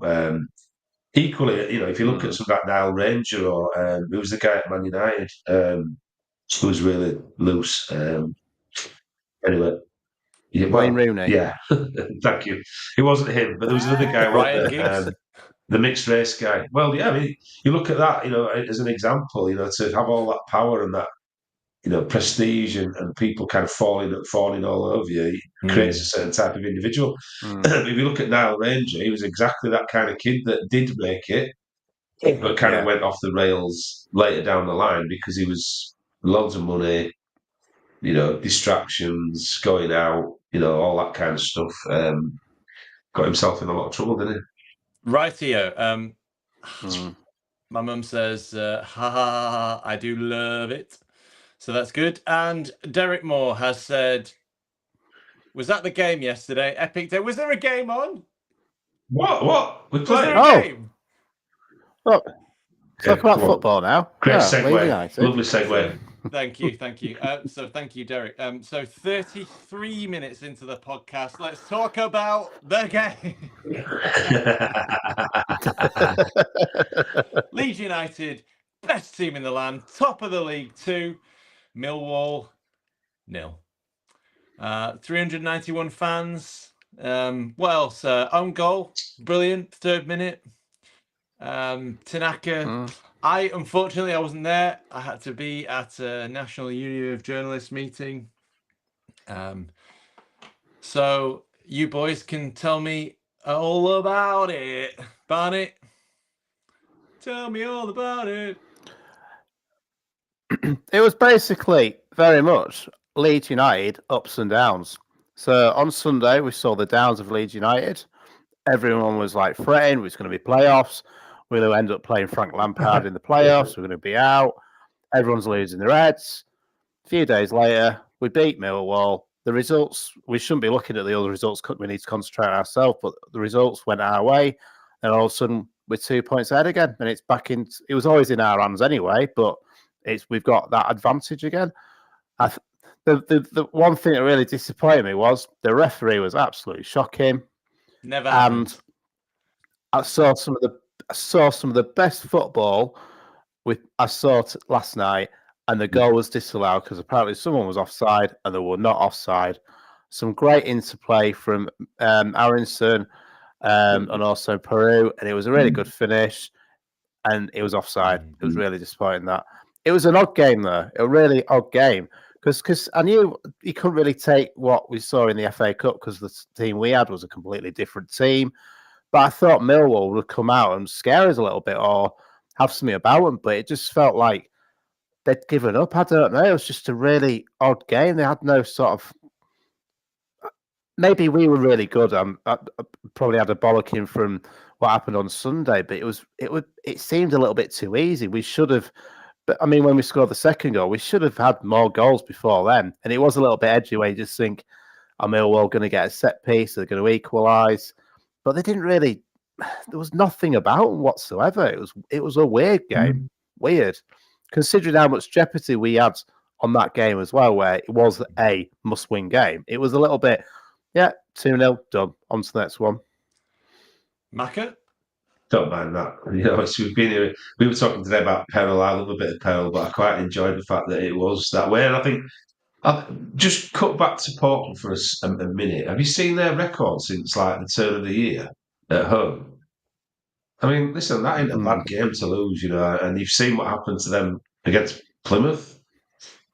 B: Equally, if you look at something like Nile Ranger or who was the guy at Man United, who was really loose. Anyway,
C: Wayne Rooney.
B: Yeah, thank you. It wasn't him, but there was another guy, the mixed race guy. Well, yeah, I mean, you look at that, as an example, to have all that power and that, prestige and people kind of falling all over you, it creates a certain type of individual. If you look at Nile Ranger, he was exactly that kind of kid that did make it, but kind of went off the rails later down the line because he was loads of money, distractions, going out, all that kind of stuff. Got himself in a lot of trouble, didn't he?
A: Rightio. My mum says, ha ha ha, I do love it. So that's good. And Derek Moore has said, was that the game yesterday? Epic day. Was there a game on?
B: What? We played.
A: Was there a game?
C: Look, talk about football now.
B: Great segue. Lovely segue.
A: Thank you. So thank you, Derek. So 33 minutes into the podcast, let's talk about the game. Leeds United, best team in the land, top of the League 2. Millwall, 0. 391 fans. What else? Own goal, brilliant, 3rd minute. Tanaka. Unfortunately, I wasn't there. I had to be at a National Union of Journalists meeting. So you boys can tell me all about it. Barney, tell me all about it.
C: It was basically very much Leeds United ups and downs. So on Sunday, we saw the downs of Leeds United. Everyone was like fretting, it was going to be playoffs. We'll end up playing Frank Lampard in the playoffs. We're going to be out. Everyone's losing their heads. A few days later, we beat Millwall. The results, we shouldn't be looking at the other results. We need to concentrate on ourselves. But the results went our way. And all of a sudden, we're 2 points ahead again. And it's back in. It was always in our hands anyway, but we've got that advantage again. The one thing that really disappointed me was the referee was absolutely shocking.
A: Never happened.
C: And I saw some of the best football I saw last night, and the goal was disallowed because apparently someone was offside and they were not offside. Some great interplay from Aronson and also Peru, and it was a really good finish, and it was offside. It was really disappointing that. It was an odd game, though. A really odd game. Because I knew you couldn't really take what we saw in the FA Cup because the team we had was a completely different team. But I thought Millwall would come out and scare us a little bit or have something about them. But it just felt like they'd given up. I don't know. It was just a really odd game. They had no sort of. Maybe we were really good. I probably had a bollocking from what happened on Sunday, but it seemed a little bit too easy. We should have. But I mean, when we scored the second goal, we should have had more goals before then. And it was a little bit edgy where you just think, are Millwall going to get a set piece? They're going to equalise. But they didn't really. There was nothing about them whatsoever. It was a weird game. Weird. Considering how much jeopardy we had on that game as well, where it was a must-win game. It was a little bit, 2-0, done. On to the next one.
A: Macca?
B: Don't mind that. We were talking today about peril. I love a bit of peril, but I quite enjoyed the fact that it was that way. And I think I'll just cut back to Portland for a minute. Have you seen their record since like the turn of the year at home? I mean, listen, that ain't a bad game to lose, and you've seen what happened to them against Plymouth.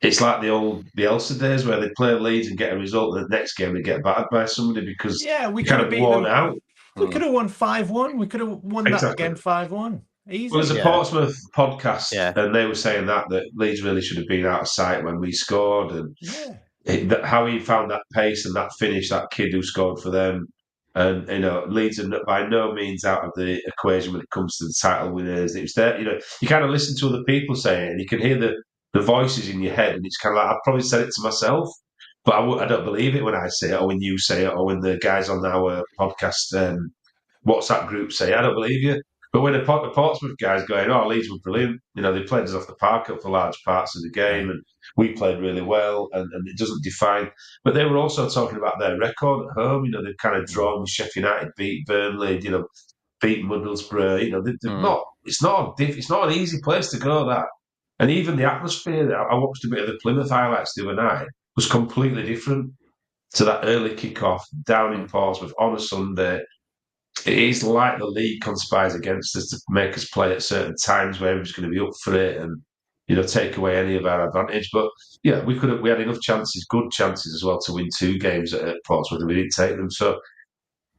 B: It's like the old Bielsa days where they play Leeds and get a result, and the next game they get battered by somebody because
A: we
B: kind of worn out.
A: We could have won 5-1. We could have won that again 5-1. Easy.
B: Well, there's a Portsmouth podcast, and they were saying that Leeds really should have been out of sight when we scored, and how he found that pace and that finish, that kid who scored for them. And Leeds are by no means out of the equation when it comes to the title winners. It was there, you kind of listen to other people say it, and you can hear the voices in your head, and it's kind of like I've probably said it to myself, but I don't believe it when I say it, or when you say it, or when the guys on our podcast WhatsApp group say, I don't believe you. But when the Portsmouth guys going, Leeds were brilliant. They played us off the park up for large parts of the game, and we played really well, and it doesn't define. But they were also talking about their record at home. They've kind of drawn with Sheffield United, beat Burnley, beat Middlesbrough. They're not. It's not an easy place to go. That, and even the atmosphere. I watched a bit of the Plymouth highlights the other night. Was completely different to that early kickoff down in Portsmouth on a Sunday. It is like the league conspires against us to make us play at certain times where everyone's going to be up for it and, take away any of our advantage. But, we had enough chances, good chances as well, to win 2 games at Portsmouth, and we didn't take them. So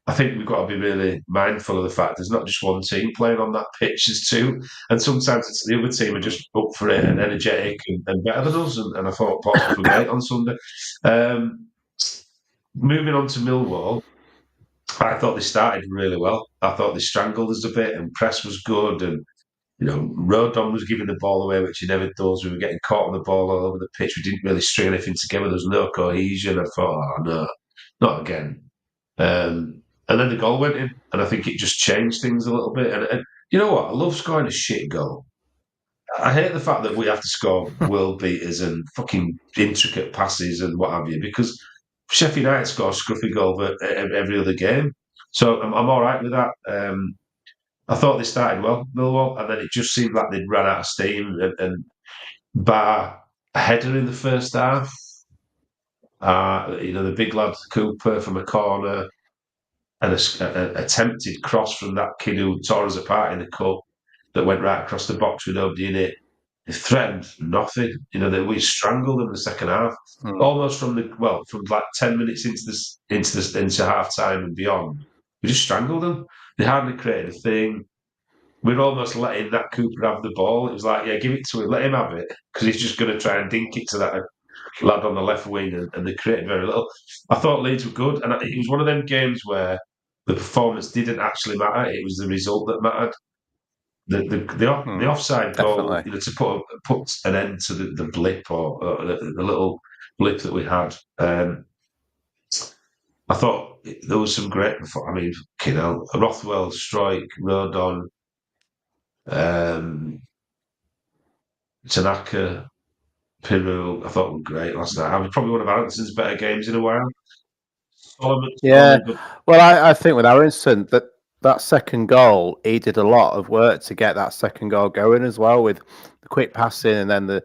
B: I think we've got to be really mindful of the fact there's not just one team playing on that pitch, there's 2. And sometimes it's the other team are just up for it and energetic and better than us. And I thought Portsmouth were great on Sunday. Moving on to Millwall. I thought they started really well. I thought they strangled us a bit, and press was good. And Rodon was giving the ball away, which he never does. We were getting caught on the ball all over the pitch. We didn't really string anything together. There was no cohesion. I thought, no, not again. And then the goal went in, and I think it just changed things a little bit. And you know what? I love scoring a shit goal. I hate the fact that we have to score world beaters and fucking intricate passes and what have you, because Sheffield United score a scruffy goal every other game. So I'm all right with that. I thought they started well, Millwall, and then it just seemed like they'd run out of steam and bar a header in the first half. The big lad Cooper from a corner and an attempted cross from that kid who tore us apart in the cup that went right across the box with nobody in it. They threatened nothing. We strangled them in the second half, almost from like 10 minutes into half time and beyond. We just strangled them. They hardly created a thing. We're almost letting that Cooper have the ball. It was like, give it to him, let him have it, because he's just going to try and dink it to that lad on the left wing, and they created very little. I thought Leeds were good, and it was one of them games where the performance didn't actually matter. It was the result that mattered. The offside goal, to put an end to the blip or the little blip that we had. I thought there was some great. I mean, Rothwell, Strike, Rodon, Tanaka, Piru. I thought were great last night. I was probably one of Aronson's better games in a while.
C: Well, I think with Aronson that second goal, he did a lot of work to get that second goal going as well, with the quick passing and then the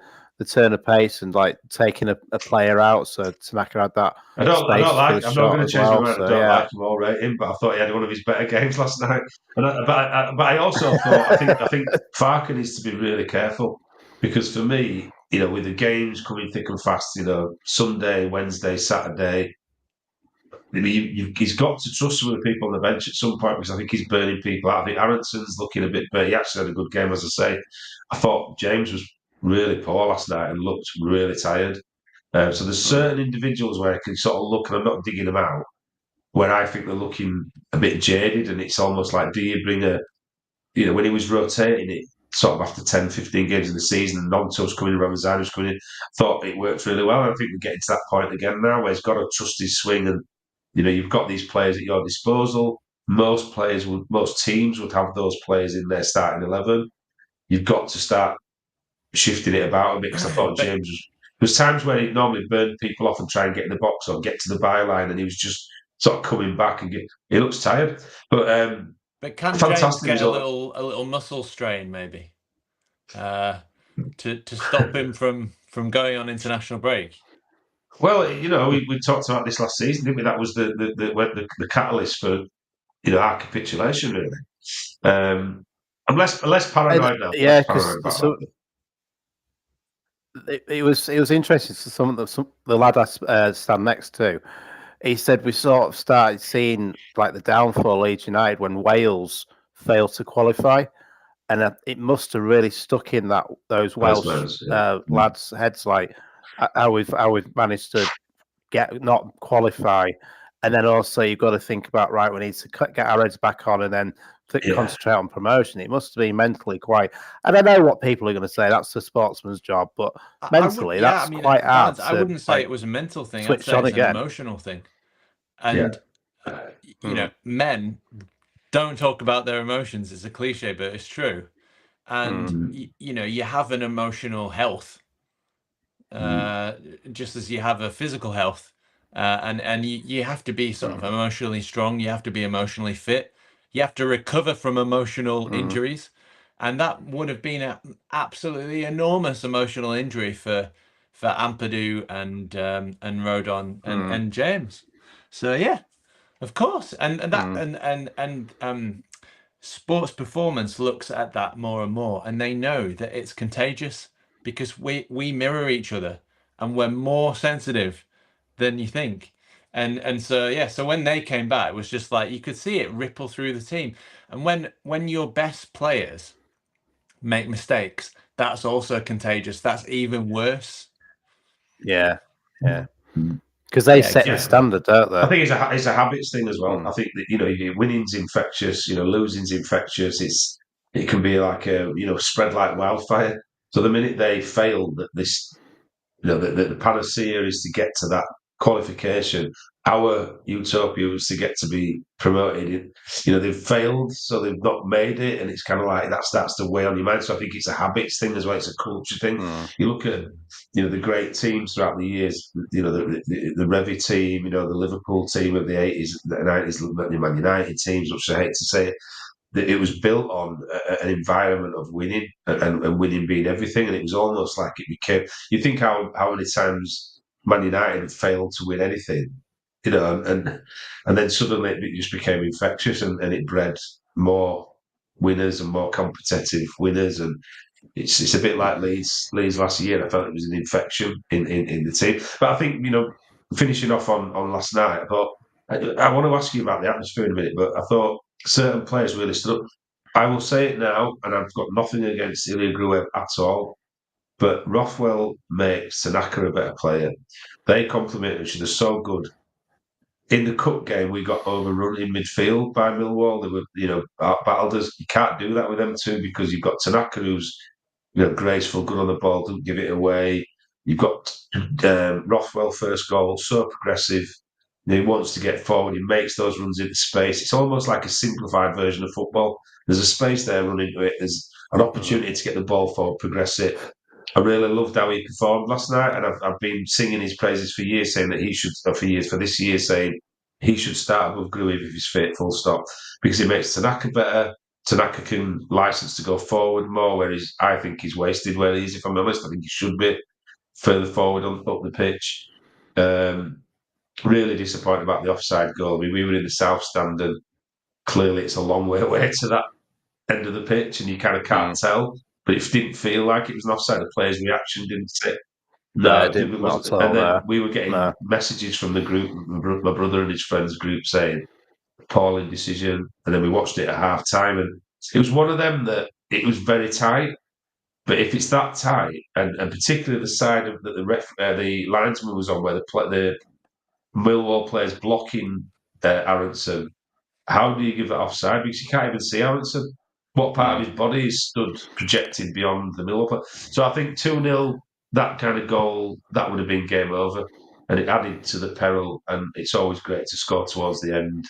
C: turn of pace and like taking a player out. So Tanaka had that.
B: I'm not going to change my mind. I don't like him or rate him, but I thought he had one of his better games last night. But I also thought I think Farker needs to be really careful, because for me, with the games coming thick and fast, Sunday, Wednesday, Saturday. He's got to trust some of the people on the bench at some point, because I think he's burning people out. I think Aronson's looking a bit burnt. He actually had a good game, as I say. I thought James was really poor last night and looked really tired. So there's certain individuals where I can sort of look, and I'm not digging them out, where I think they're looking a bit jaded, and it's almost like, do you bring when he was rotating it sort of after 10, 15 games in the season, and Nonto was coming in, Ramazan was coming in, thought it worked really well. And I think we're getting to that point again now where he's got to trust his swing, and you've got these players at your disposal. Most teams would have those players in their starting 11. You've got to start shifting it about a bit, because I thought James was times where he'd normally burn people off and try and get in the box or get to the byline, and he was just sort of coming back and he looks tired. But
A: can James get a little muscle strain maybe to stop him from going on international break?
B: Well, we talked about this last season, didn't we? That was the catalyst for our capitulation, really. I'm less paranoid now.
C: Yeah, because it was interesting. So some of the lad I stand next to, he said we sort of started seeing like the downfall of Leeds United when Wales failed to qualify, and it must have really stuck in those Welsh lads' heads, like how we've managed to not qualify, and then also you've got to think about, right, we need to get our heads back on and then concentrate on promotion. It must have been mentally quite. And I know what people are going to say, that's the sportsman's job, but mentally that's quite hard.
A: I wouldn't say it was a mental thing. I'd say it's an emotional thing. And men don't talk about their emotions. It's a cliche, but it's true. And you have an emotional health, just as you have a physical health, and you have to be sort of emotionally strong. You have to be emotionally fit. You have to recover from emotional injuries, and that would have been an absolutely enormous emotional injury for Ampadu and Rodon and James. So yeah, of course, and sports performance looks at that more and more, and they know that it's contagious because we mirror each other, and we're more sensitive than you think. And so so when they came back, it was just like you could see it ripple through the team. And when your best players make mistakes, that's also contagious. That's even worse.
C: Yeah. Because they set the standard, don't they?
B: I think it's a habits thing as well. I think that winning's infectious, losing's infectious. It can be like spread like wildfire. So the minute they fail, that this the panacea is to get to that qualification. Our utopia was to get to be promoted. They've failed, so they've not made it, and it's kind of like that starts to weigh on your mind. So I think it's a habits thing as well. It's a culture thing. You look at the great teams throughout the years. The Revy team, the Liverpool team of the 80s, the 90s, the Man United teams, which I hate to say it. It was built on an environment of winning and winning being everything, and it was almost like it became. You think how many times Man United had failed to win anything, and then suddenly it just became infectious, and it bred more winners and more competitive winners, and it's a bit like Leeds last year. I felt it was an infection in the team, but I think finishing off on last night, I thought I want to ask you about the atmosphere in a minute, but I thought certain players really stood up. I will say it now, and I've got nothing against Ilya Gruev at all, but Rothwell makes Tanaka a better player. They complement each other so good. In the cup game, we got overrun in midfield by Millwall. They were, battled us. You can't do that with them two because you've got Tanaka, who's graceful, good on the ball, doesn't give it away. You've got Rothwell, first goal, so progressive. He wants to get forward. He makes those runs into space. It's almost like a simplified version of football. There's a space there, run into it. There's an opportunity to get the ball forward, progress it. I really loved how he performed last night, and I've been singing his praises for years, saying that he should, for this year, saying he should start above Gruev if he's fit, full stop, because he makes Tanaka better. Tanaka can license to go forward more, whereas I think he's wasted where he is, if I'm honest. I think he should be further forward up the pitch. Really disappointed about the offside goal. I mean, we were in the south stand, and clearly it's a long way away to that end of the pitch, and you kind of can't tell. But it didn't feel like it was an offside. The player's reaction didn't sit.
C: No, it didn't.
B: And then we were getting messages from the group, my brother and his friends group, saying appalling decision. And then we watched it at half time, and it was one of them that it was very tight. But if it's that tight, and particularly the side of that the linesman was on, where the Millwall players blocking Aronson, how do you give that offside? Because you can't even see Aronson. What part of his body is stood projected beyond the Millwall player? So I think 2-0, that kind of goal, that would have been game over. And it added to the peril, and it's always great to score towards the end.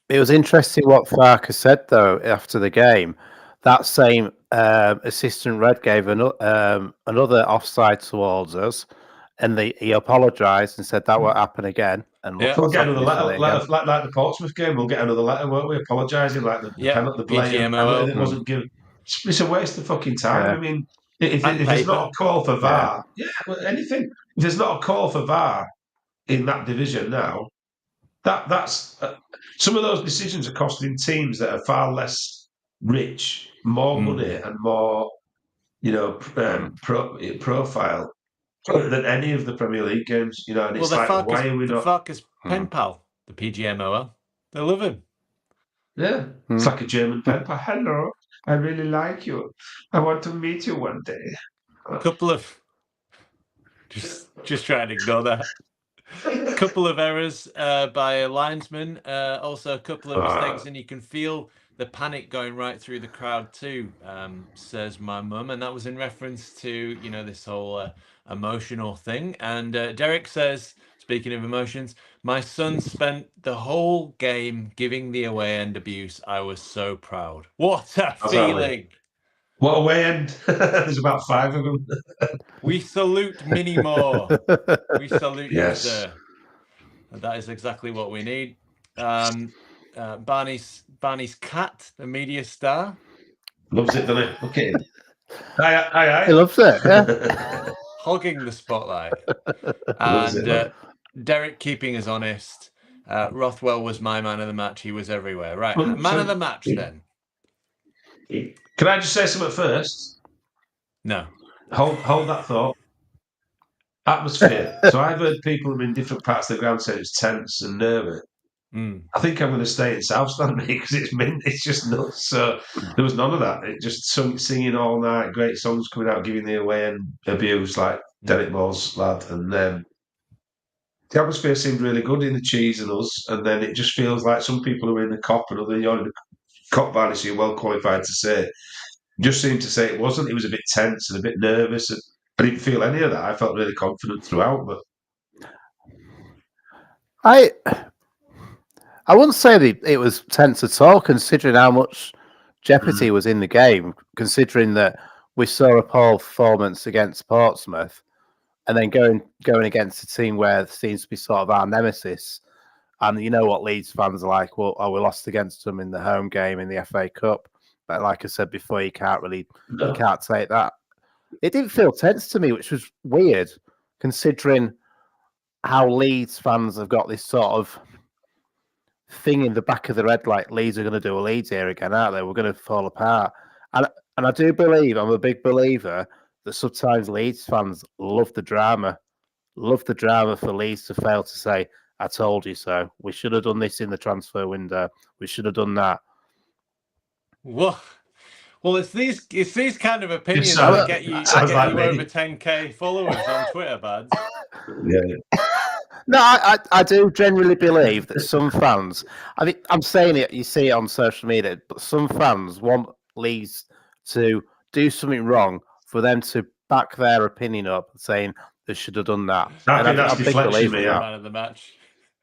C: It was interesting what Farker said, though, after the game. That same assistant Red gave another offside towards us, and he apologised and said that won't happen again. And
B: we'll get another letter, like the Portsmouth game. We'll get another letter, won't we? Apologising, like the penalty, the blatant penalty that wasn't given. It's a waste of fucking time. I mean, if there's not a call for VAR, anything. If there's not a call for VAR in that division now, that's some of those decisions are costing teams that are far less rich, more money and more, profile than any of the Premier League games. And it's like, why are we not?
A: Farker's pen pal, the PGMOL, they love him.
B: Yeah, it's like a German pen pal. Hello, I really like you. I want to meet you one day.
A: A couple of just try and ignore that. A couple of errors by a linesman, also a couple of mistakes, and you can feel the panic going right through the crowd too, says my mum, and that was in reference to this whole emotional thing. And Derek says, speaking of emotions, my son spent the whole game giving the away end abuse. I was so proud. What a feeling!
B: What away end? There's about 5 of them.
A: We salute Mini Moore. We salute you, sir. And that is exactly what we need. Barney's cat, the media star,
B: loves it, doesn't he? Okay. Aye.
C: He loves it. Yeah.
A: Hogging the spotlight. And Derek keeping us honest. Rothwell was my man of the match. He was everywhere. Right, man of the match then.
B: Can I just say something first?
A: No.
B: Hold that thought. Atmosphere. So I've heard people in different parts of the ground say it's tense and nervous. I think I'm going to stay in South Stand because it's just nuts. So there was none of that. It just singing all night, great songs coming out, giving the away and abuse like Derek Moore's lad. And then the atmosphere seemed really good in the Cheese and us. And then it just feels like some people who are in the COP and other, you're in the COP, Barney, so you're well qualified to say, just seemed to say it wasn't. It was a bit tense and a bit nervous. And I didn't feel any of that. I felt really confident throughout. But
C: I wouldn't say that it was tense at all, considering how much jeopardy was in the game, considering that we saw a poor performance against Portsmouth and then going against a team where it seems to be sort of our nemesis. And you know what Leeds fans are like, well, we lost against them in the home game in the FA Cup. But like I said before, you can't take that. It didn't feel tense to me, which was weird, considering how Leeds fans have got this sort of thing in the back of their head, like Leeds are going to do a Leeds here again, aren't they? We're going to fall apart. And I do believe, I'm a big believer, that sometimes Leeds fans love the drama for Leeds to fail to say, I told you so. We should have done this in the transfer window. We should have done that.
A: Well, it's these kind of opinions that get you over 10k followers on Twitter, Bads.
B: Yeah.
C: No, I do generally believe that some fans, I mean, I'm saying it, you see it on social media, but some fans want Leeds to do something wrong for them to back their opinion up, saying they should have done that.
B: I think that's deflection, me.
A: Man of the match.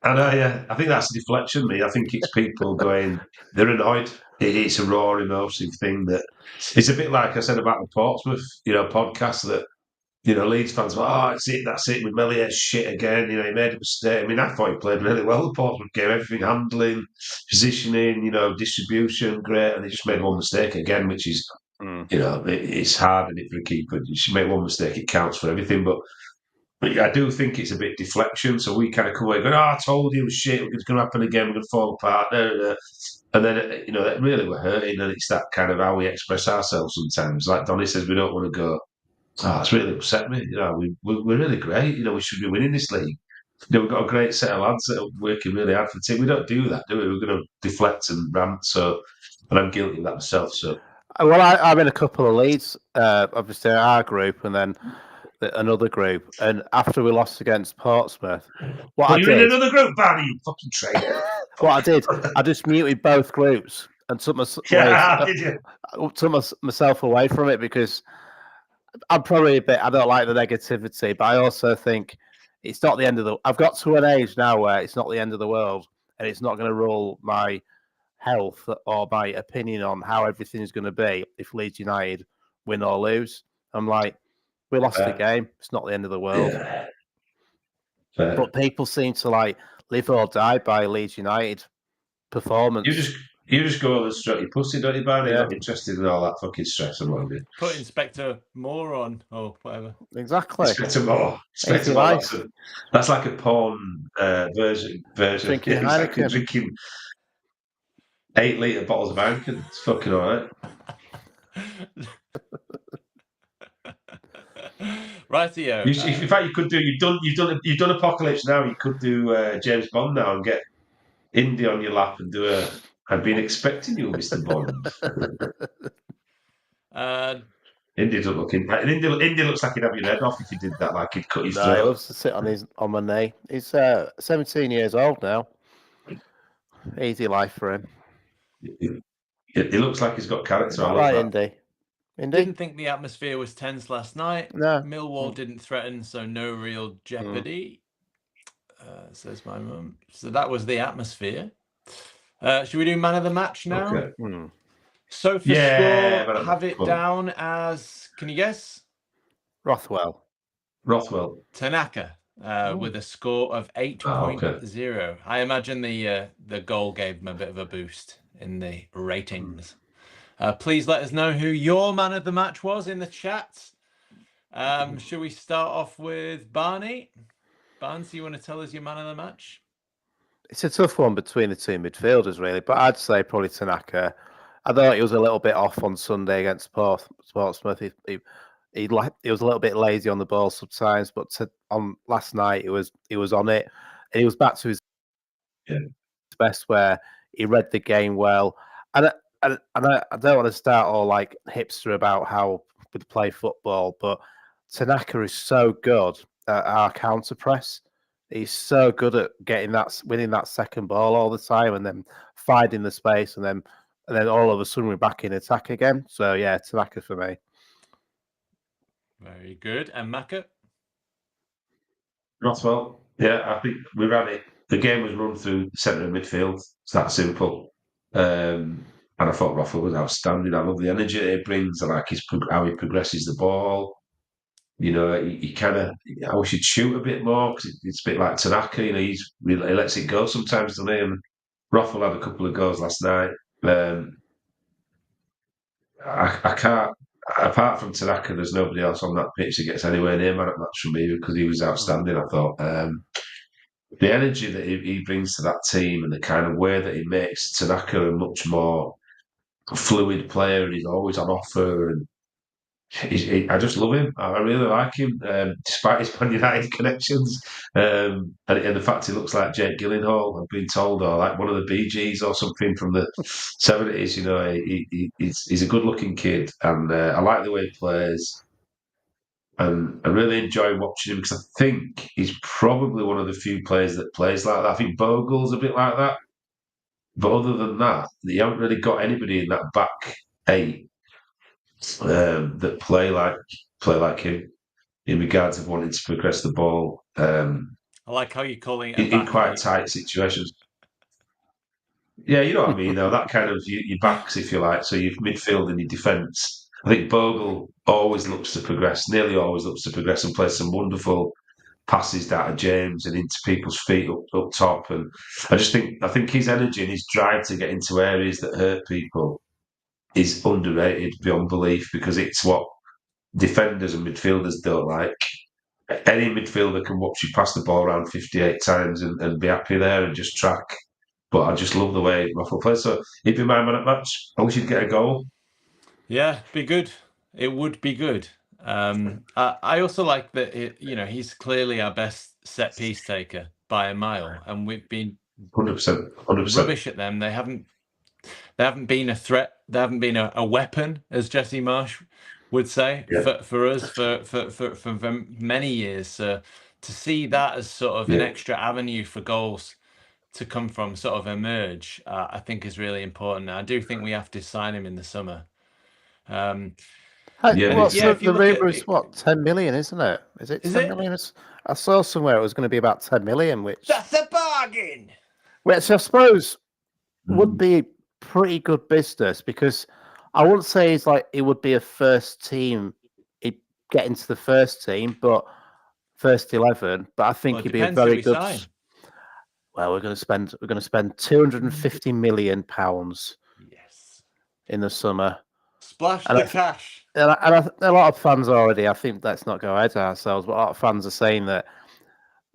B: I know, yeah. I think that's deflection, me. I think it's people going, they're annoyed. It's a raw, emotive thing that it's a bit like I said about the Portsmouth, podcast that, Leeds fans were, that's it, with Melier shit again, he made a mistake. I mean, I thought he played really well the Portsmouth game, everything, handling, positioning, distribution, great, and he just made one mistake again, which is, it's hard, isn't it, for a keeper. You should make one mistake, it counts for everything, but I do think it's a bit deflection, so we kind of come away going, I told you it was shit, it's going to happen again, we're going to fall apart, and then, that really we're hurting, and it's that kind of how we express ourselves sometimes. Like Donny says, we don't want to go, it's really upset me. We're really great. We should be winning this league. We've got a great set of lads that are working really hard for the team. We don't do that, do we? We're going to deflect and rant. So, and I'm guilty of that myself. So,
C: Well, I'm in a couple of leads, obviously our group and then another group. And after we lost against Portsmouth,
B: you're in another group, Barney, you fucking traitor.
C: What I did, I just muted both groups and took myself away from it because I'm probably a bit. I don't like the negativity, but I also think it's not the end of the. I've got to an age now where it's not the end of the world, and it's not going to rule my health or my opinion on how everything is going to be if Leeds United win or lose. I'm like, we lost the game. It's not the end of the world.
B: Yeah.
C: But people seem to like live or die by Leeds United performance.
B: You just go over and stroke your pussy, don't you, Barney? You're not interested in all that fucking stress and what.
A: Put Inspector Moore on or whatever.
C: Exactly.
B: Inspector Moore. That's like a porn version.
C: Drinking Heineken.
B: Drinking 8-litre bottles of Heineken. It's fucking alright.
A: Rightio.
B: In fact, you could do. You've done Apocalypse Now. You could do James Bond now and get Indy on your lap and do a. I've been expecting you, Mr. Bond. Indy doesn't look in. Indy looks like he'd have your head off if he did that. Like he'd cut his throat.
C: He loves to sit on my knee. He's 17 years old now. Easy life for him.
B: He looks like he's got character.
C: I like Indy.
A: Didn't think the atmosphere was tense last night.
C: No.
A: Millwall didn't threaten, so no real jeopardy. Says my mum. So that was the atmosphere. Should we do man of the match now?
B: Okay.
A: So for score, have it down as, can you guess?
C: Rothwell.
A: Tanaka with a score of 8.0. I imagine the goal gave him a bit of a boost in the ratings. Please let us know who your man of the match was in the chat. Should we start off with Barney? Barnes, you want to tell us your man of the match?
C: It's a tough one between the two midfielders, really, but I'd say probably Tanaka. I thought he was a little bit off on Sunday against Portsmouth. He was a little bit lazy on the ball sometimes, but on last night he was on it, and he was back to his best, where he read the game well. And I don't want to start all like hipster about how we play football, but Tanaka is so good at our counter press. He's so good at winning that second ball all the time, and then finding the space, and then all of a sudden we're back in attack again. So yeah, Tanaka for me.
A: Very good. And Maka?
B: Rothwell. Yeah, I think we ran it. The game was run through the centre of midfield. It's that simple. And I thought Rothwell was outstanding. I love the energy he brings. I like how he progresses the ball. You know, he kind of. I wish he'd shoot a bit more, because it's a bit like Tanaka. You know, he lets it go sometimes, doesn't he? And Rothwell had a couple of goals last night. I can't. Apart from Tanaka, there's nobody else on that pitch that gets anywhere near man of the match for me, because he was outstanding. I thought the energy that he brings to that team, and the kind of way that he makes Tanaka a much more fluid player, and he's always on offer, and I just love him. I really like him, despite his Man United connections, and the fact he looks like Jake Gyllenhaal, I've been told, or like one of the Bee Gees or something from the 70s. You know, he's a good-looking kid, and I like the way he plays, and I really enjoy watching him, because I think he's probably one of the few players that plays like that. I think Bogle's a bit like that, but other than that, you haven't really got anybody in that back eight that play like him, in regards of wanting to progress the ball.
A: I like how you're calling it
B: in quite tight situations. Yeah, you know what I mean, though. That kind of your backs, if you like, so your midfield and your defence. I think Bogle always looks to progress, nearly always looks to progress, and play some wonderful passes down to James and into people's feet up top. And I think his energy and his drive to get into areas that hurt people is underrated beyond belief, because it's what defenders and midfielders don't like. Any midfielder can watch you pass the ball around 58 times and be happy there and just track. But I just love the way Rafa plays. So he'd be my man at match. I wish he'd get a goal.
A: Yeah, be good. It would be good. I also like that. He's clearly our best set piece taker by a mile, and we've been
B: 100%.
A: rubbish at them. They haven't they haven't been a threat. They haven't been a weapon, as Jesse Marsh would say, for us for many years. So to see that as sort of an extra avenue for goals to come from, sort of emerge, I think is really important. I do think we have to sign him in the summer.
C: The rumour is what, 10 million, isn't it? Is it 10 million? I saw somewhere it was going to be about 10 million, which
A: that's a bargain.
C: Which I suppose would be pretty good business, because I wouldn't say it would be a first team, he'd get into the first team, but first 11. But I think he'd be a very good. Well, we're going to spend 250 million pounds.
A: Yes.
C: In the summer.
A: Splash the cash.
C: And a lot of fans already. I think let's not go ahead of ourselves, but a lot of fans are saying that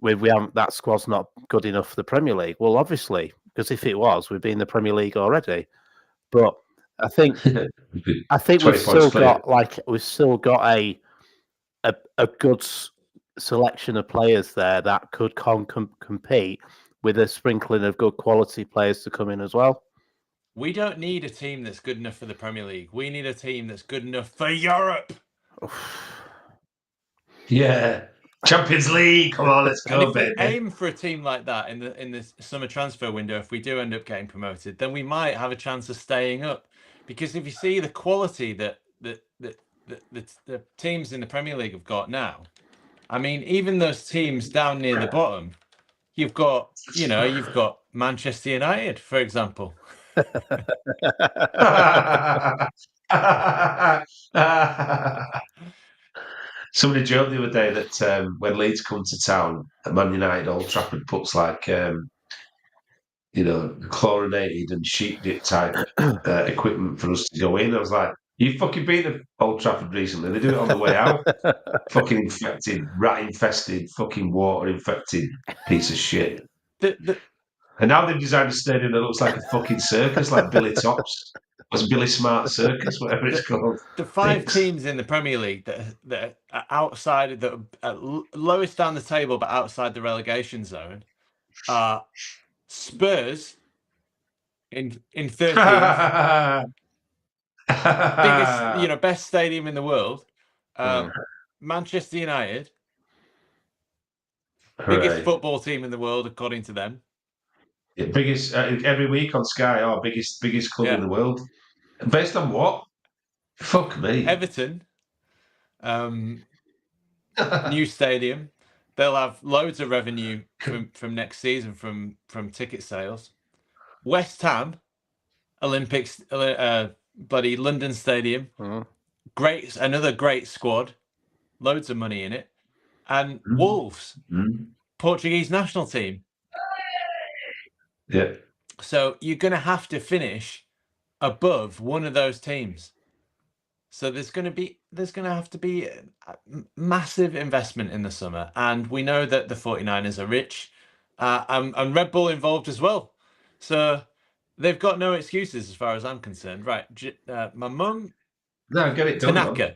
C: we haven't, that squad's not good enough for the Premier League. Well, obviously, because if it was, we'd be in the Premier League already. But I think we've still got a good selection of players there that could compete with a sprinkling of good quality players to come in as well.
A: We don't need a team that's good enough for the Premier League. We need a team that's good enough for Europe.
B: Yeah. Champions League, come on, let's go, baby.
A: If we aim for a team like that in the summer transfer window, if we do end up getting promoted, then we might have a chance of staying up. Because if you see the quality that the teams in the Premier League have got now, I mean, even those teams down near the bottom, you've got Manchester United, for example.
B: Somebody joked the other day that when Leeds come to town, Man United Old Trafford puts chlorinated and sheep dip type equipment for us to go in. I was like, you fucking been to Old Trafford recently? They do it on the way out. Fucking infected, rat infested, fucking water infected piece of shit. And now they've designed a stadium that looks like a fucking circus, like Billy Tops. It's Billy Smart Circus, whatever it's called.
A: The five teams in the Premier League that are outside, that are lowest down the table but outside the relegation zone, are Spurs in 13th, biggest, best stadium in the world. Manchester United, biggest football team in the world according to them.
B: Yeah, biggest every week on Sky. Biggest club in the world. Based on what? Fuck me.
A: Everton, new stadium. They'll have loads of revenue from next season from ticket sales. West Ham, Olympics, bloody London Stadium. Another great squad. Loads of money in it. And Wolves, Portuguese national team.
B: Yeah.
A: So you're going to have to finish above one of those teams. So there's going to have to be a massive investment in the summer, and we know that the 49ers are rich, and Red Bull involved as well. So they've got no excuses as far as I'm concerned. Right, my mum,
B: get it done.
A: Tanaka,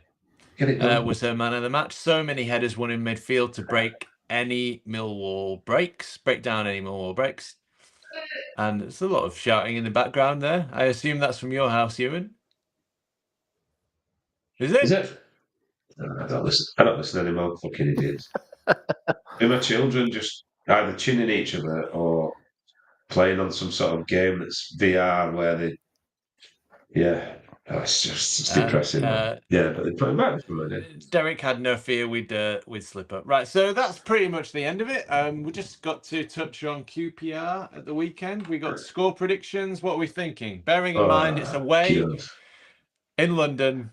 B: get it done.
A: Was her man of the match. So many headers won in midfield to break down any Millwall breaks. And there's a lot of shouting in the background there. I assume that's from your house, Ewan. Is it?
B: I don't listen anymore, fucking idiots. Do my children just either chinning each other or playing on some sort of game that's VR where they... Yeah. It's depressing. But they play back.
A: Derek had no fear we'd slip up. Right, so that's pretty much the end of it. We just got to touch on QPR at the weekend. We got score predictions. What are we thinking? Bearing in mind it's away in London,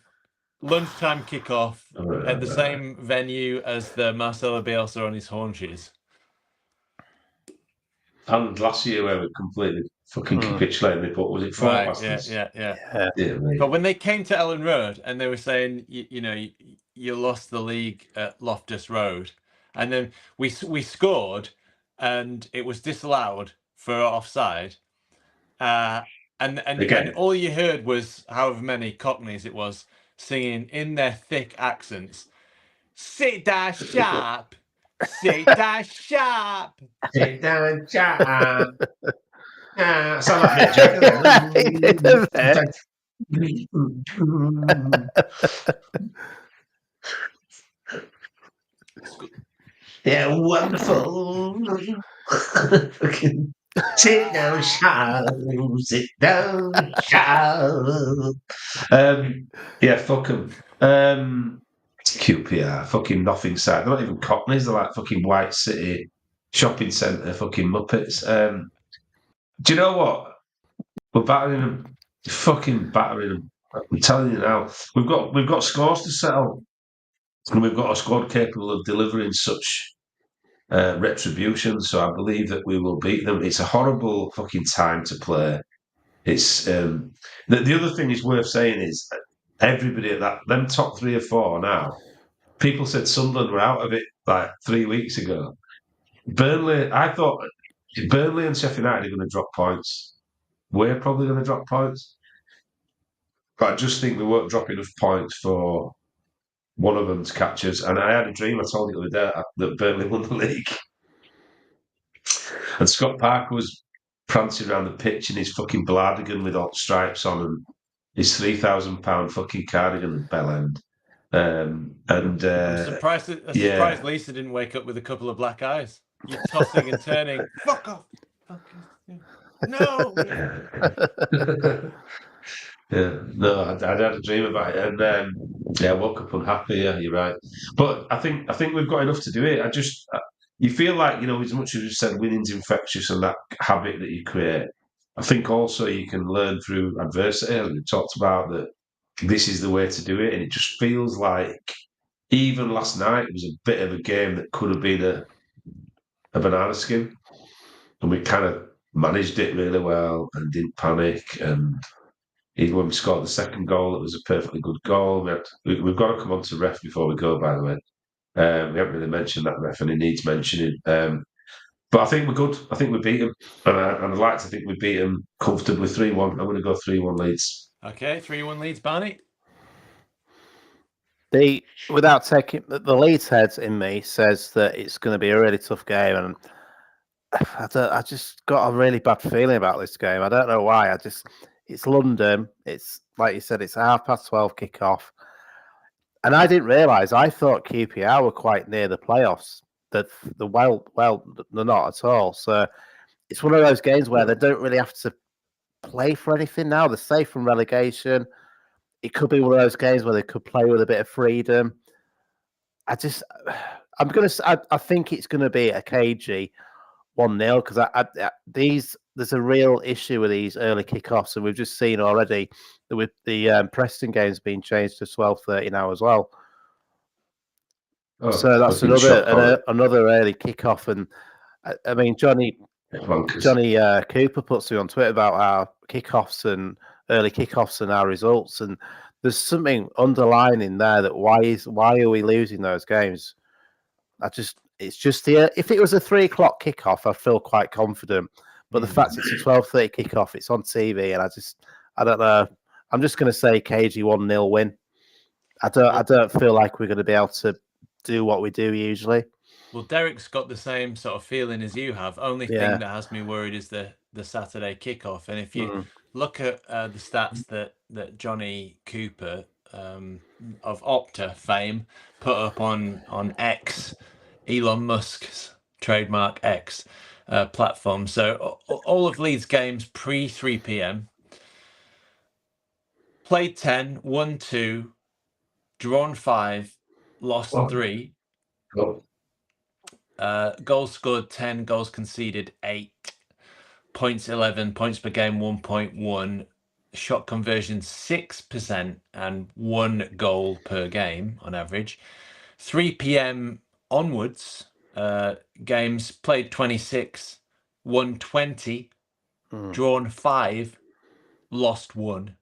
A: lunchtime kickoff at the same venue as the Marcelo Bielsa on his haunches.
B: And last year where we completely fucking capitulated, they put, was it 4 passes?
A: Yeah. But when they came to Ellen Road and they were saying, you lost the league at Loftus Road, and then we scored and it was disallowed for offside, and all you heard was however many Cockneys it was singing in their thick accents, "Sit down sharp, sit down sharp,
B: sit down sharp." Sound like Mick Jagger. Yeah, wonderful. Sit down, child. Sit down, child. Yeah, fuck them. QPR, fucking nothing side. They're not even Cockneys. They're like fucking White City shopping centre, fucking Muppets. Do you know what? We're battering them. Fucking battering them. I'm telling you now. We've got scores to settle, and we've got a squad capable of delivering such retribution. So I believe that we will beat them. It's a horrible fucking time to play. It's the other thing is worth saying is everybody at them top 3 or 4 now. People said Sunderland were out of it like 3 weeks ago. Burnley, I thought Burnley and Sheffield United are going to drop points. We're probably going to drop points. But I just think we won't drop enough points for one of them to catch us. And I had a dream, I told you the other day, that Burnley won the league. And Scott Parker was prancing around the pitch in his fucking Blardigan with all stripes on and his £3,000 fucking cardigan and bell end.
A: I'm surprised Lisa didn't wake up with a couple of black eyes. You're tossing and turning. Fuck off. No.
B: Yeah, no, I had a dream about it, and I woke up unhappy. Yeah, you're right. But I think we've got enough to do it. You feel like, as much as you said, winning's infectious and that habit that you create. I think also you can learn through adversity. And we talked about that. This is the way to do it, and it just feels like even last night was a bit of a game that could have been a banana skin, and we kind of managed it really well and didn't panic. And even when we scored the second goal, it was a perfectly good goal. We've got to come on to ref before we go, by the way. We haven't really mentioned that ref, and it needs mentioning. But I think we're good. I think we beat them, and I'd like to think we beat them comfortably 3-1. I'm going to go 3-1 Leeds.
A: Okay, 3-1 Leeds, Barney.
C: Without taking the Leeds heads in me says that it's going to be a really tough game, and I just got a really bad feeling about this game. I don't know why. It's London. It's like you said. It's a 12:30 kickoff, and I didn't realise. I thought QPR were quite near the playoffs. They're not at all. So it's one of those games where they don't really have to play for anything now. They're safe from relegation. It could be one of those games where they could play with a bit of freedom. I think it's gonna be a cagey 1-0 because there's a real issue with these early kickoffs, and we've just seen already that with the Preston games being changed to 12:30 now as well. So that's another early kickoff, and I mean Johnny Cooper puts me on Twitter about our kickoffs and early kickoffs and our results, and there's something underlining there that why are we losing those games? It's just if it was a 3 o'clock kickoff, I feel quite confident, but the fact it's a 12:30 kickoff, it's on TV, and I don't know. I'm just going to say cagey 1-0 win. I don't feel like we're going to be able to do what we do usually.
A: Well, Derek's got the same sort of feeling as you have. Only thing that has me worried is the Saturday kickoff. And if you look at the stats that Johnny Cooper of Opta fame put up on X, Elon Musk's trademark X platform. So all of Leeds' games pre 3 p.m. played 10, won 2, drawn 5, lost 3. Goals scored 10, goals conceded 8, points 11, points per game 1.1, shot conversion 6%, and 1 goal per game on average. 3 p.m. onwards, games played 26, won 20, drawn 5, lost 1.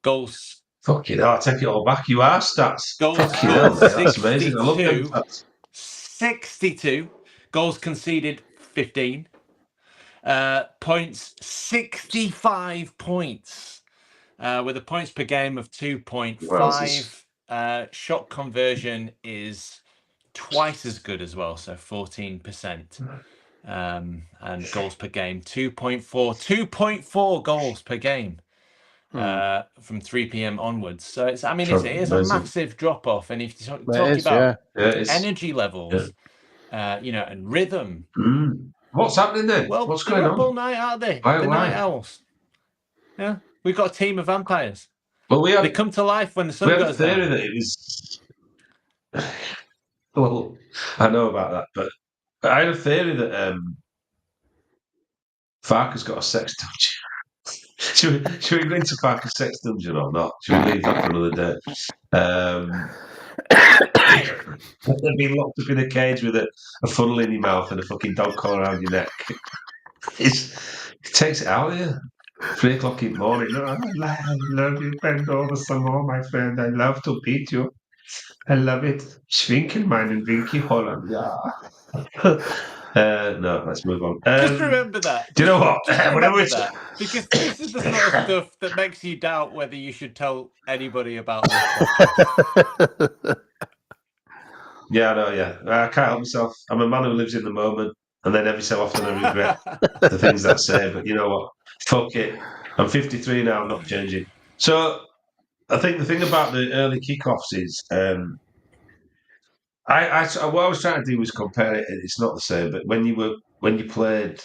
A: Goals.
B: Fucking hell, I take it all back. You are stats.
A: Goals
B: scored, that's amazing. I love them stats.
A: 62. Goals conceded 15. Points 65 points. With a points per game of 2.5. Shot conversion is twice as good as well, so 14%. and goals per game 2.4 goals per game from 3 p.m. onwards. So it is a massive drop off. And if you talk about energy levels, and rhythm.
B: What's happening then?
A: Well,
B: what's going on?
A: All night, aren't they? Night owls. Yeah, we've got a team of vampires.
B: Well,
A: they come to life when the sun goes down.
B: We had a theory that it was. Well, I know about that, but I had a theory that Farker's got a sex dungeon. should we go into Farker's sex dungeon or not? Should we leave that for another day? They've been locked up in a cage with a funnel in your mouth and a fucking dog collar around your neck. It takes it out of you. 3 o'clock in the morning. No, I love you. Bend over some more, my friend. I love to beat you. I love it. Schwinkelmein and Winky Holland. Yeah. No, let's move on.
A: Just remember that.
B: Do you know what?
A: Remember that. Because this is the sort of stuff that makes you doubt whether you should tell anybody about this.
B: Yeah, I know, yeah. I can't help myself. I'm a man who lives in the moment, and then every so often I regret the things that I say, but you know what? Fuck it. I'm 53 now, I'm not changing. So, I think the thing about the early kickoffs is, what I was trying to do was compare it. It's not the same, but when you were played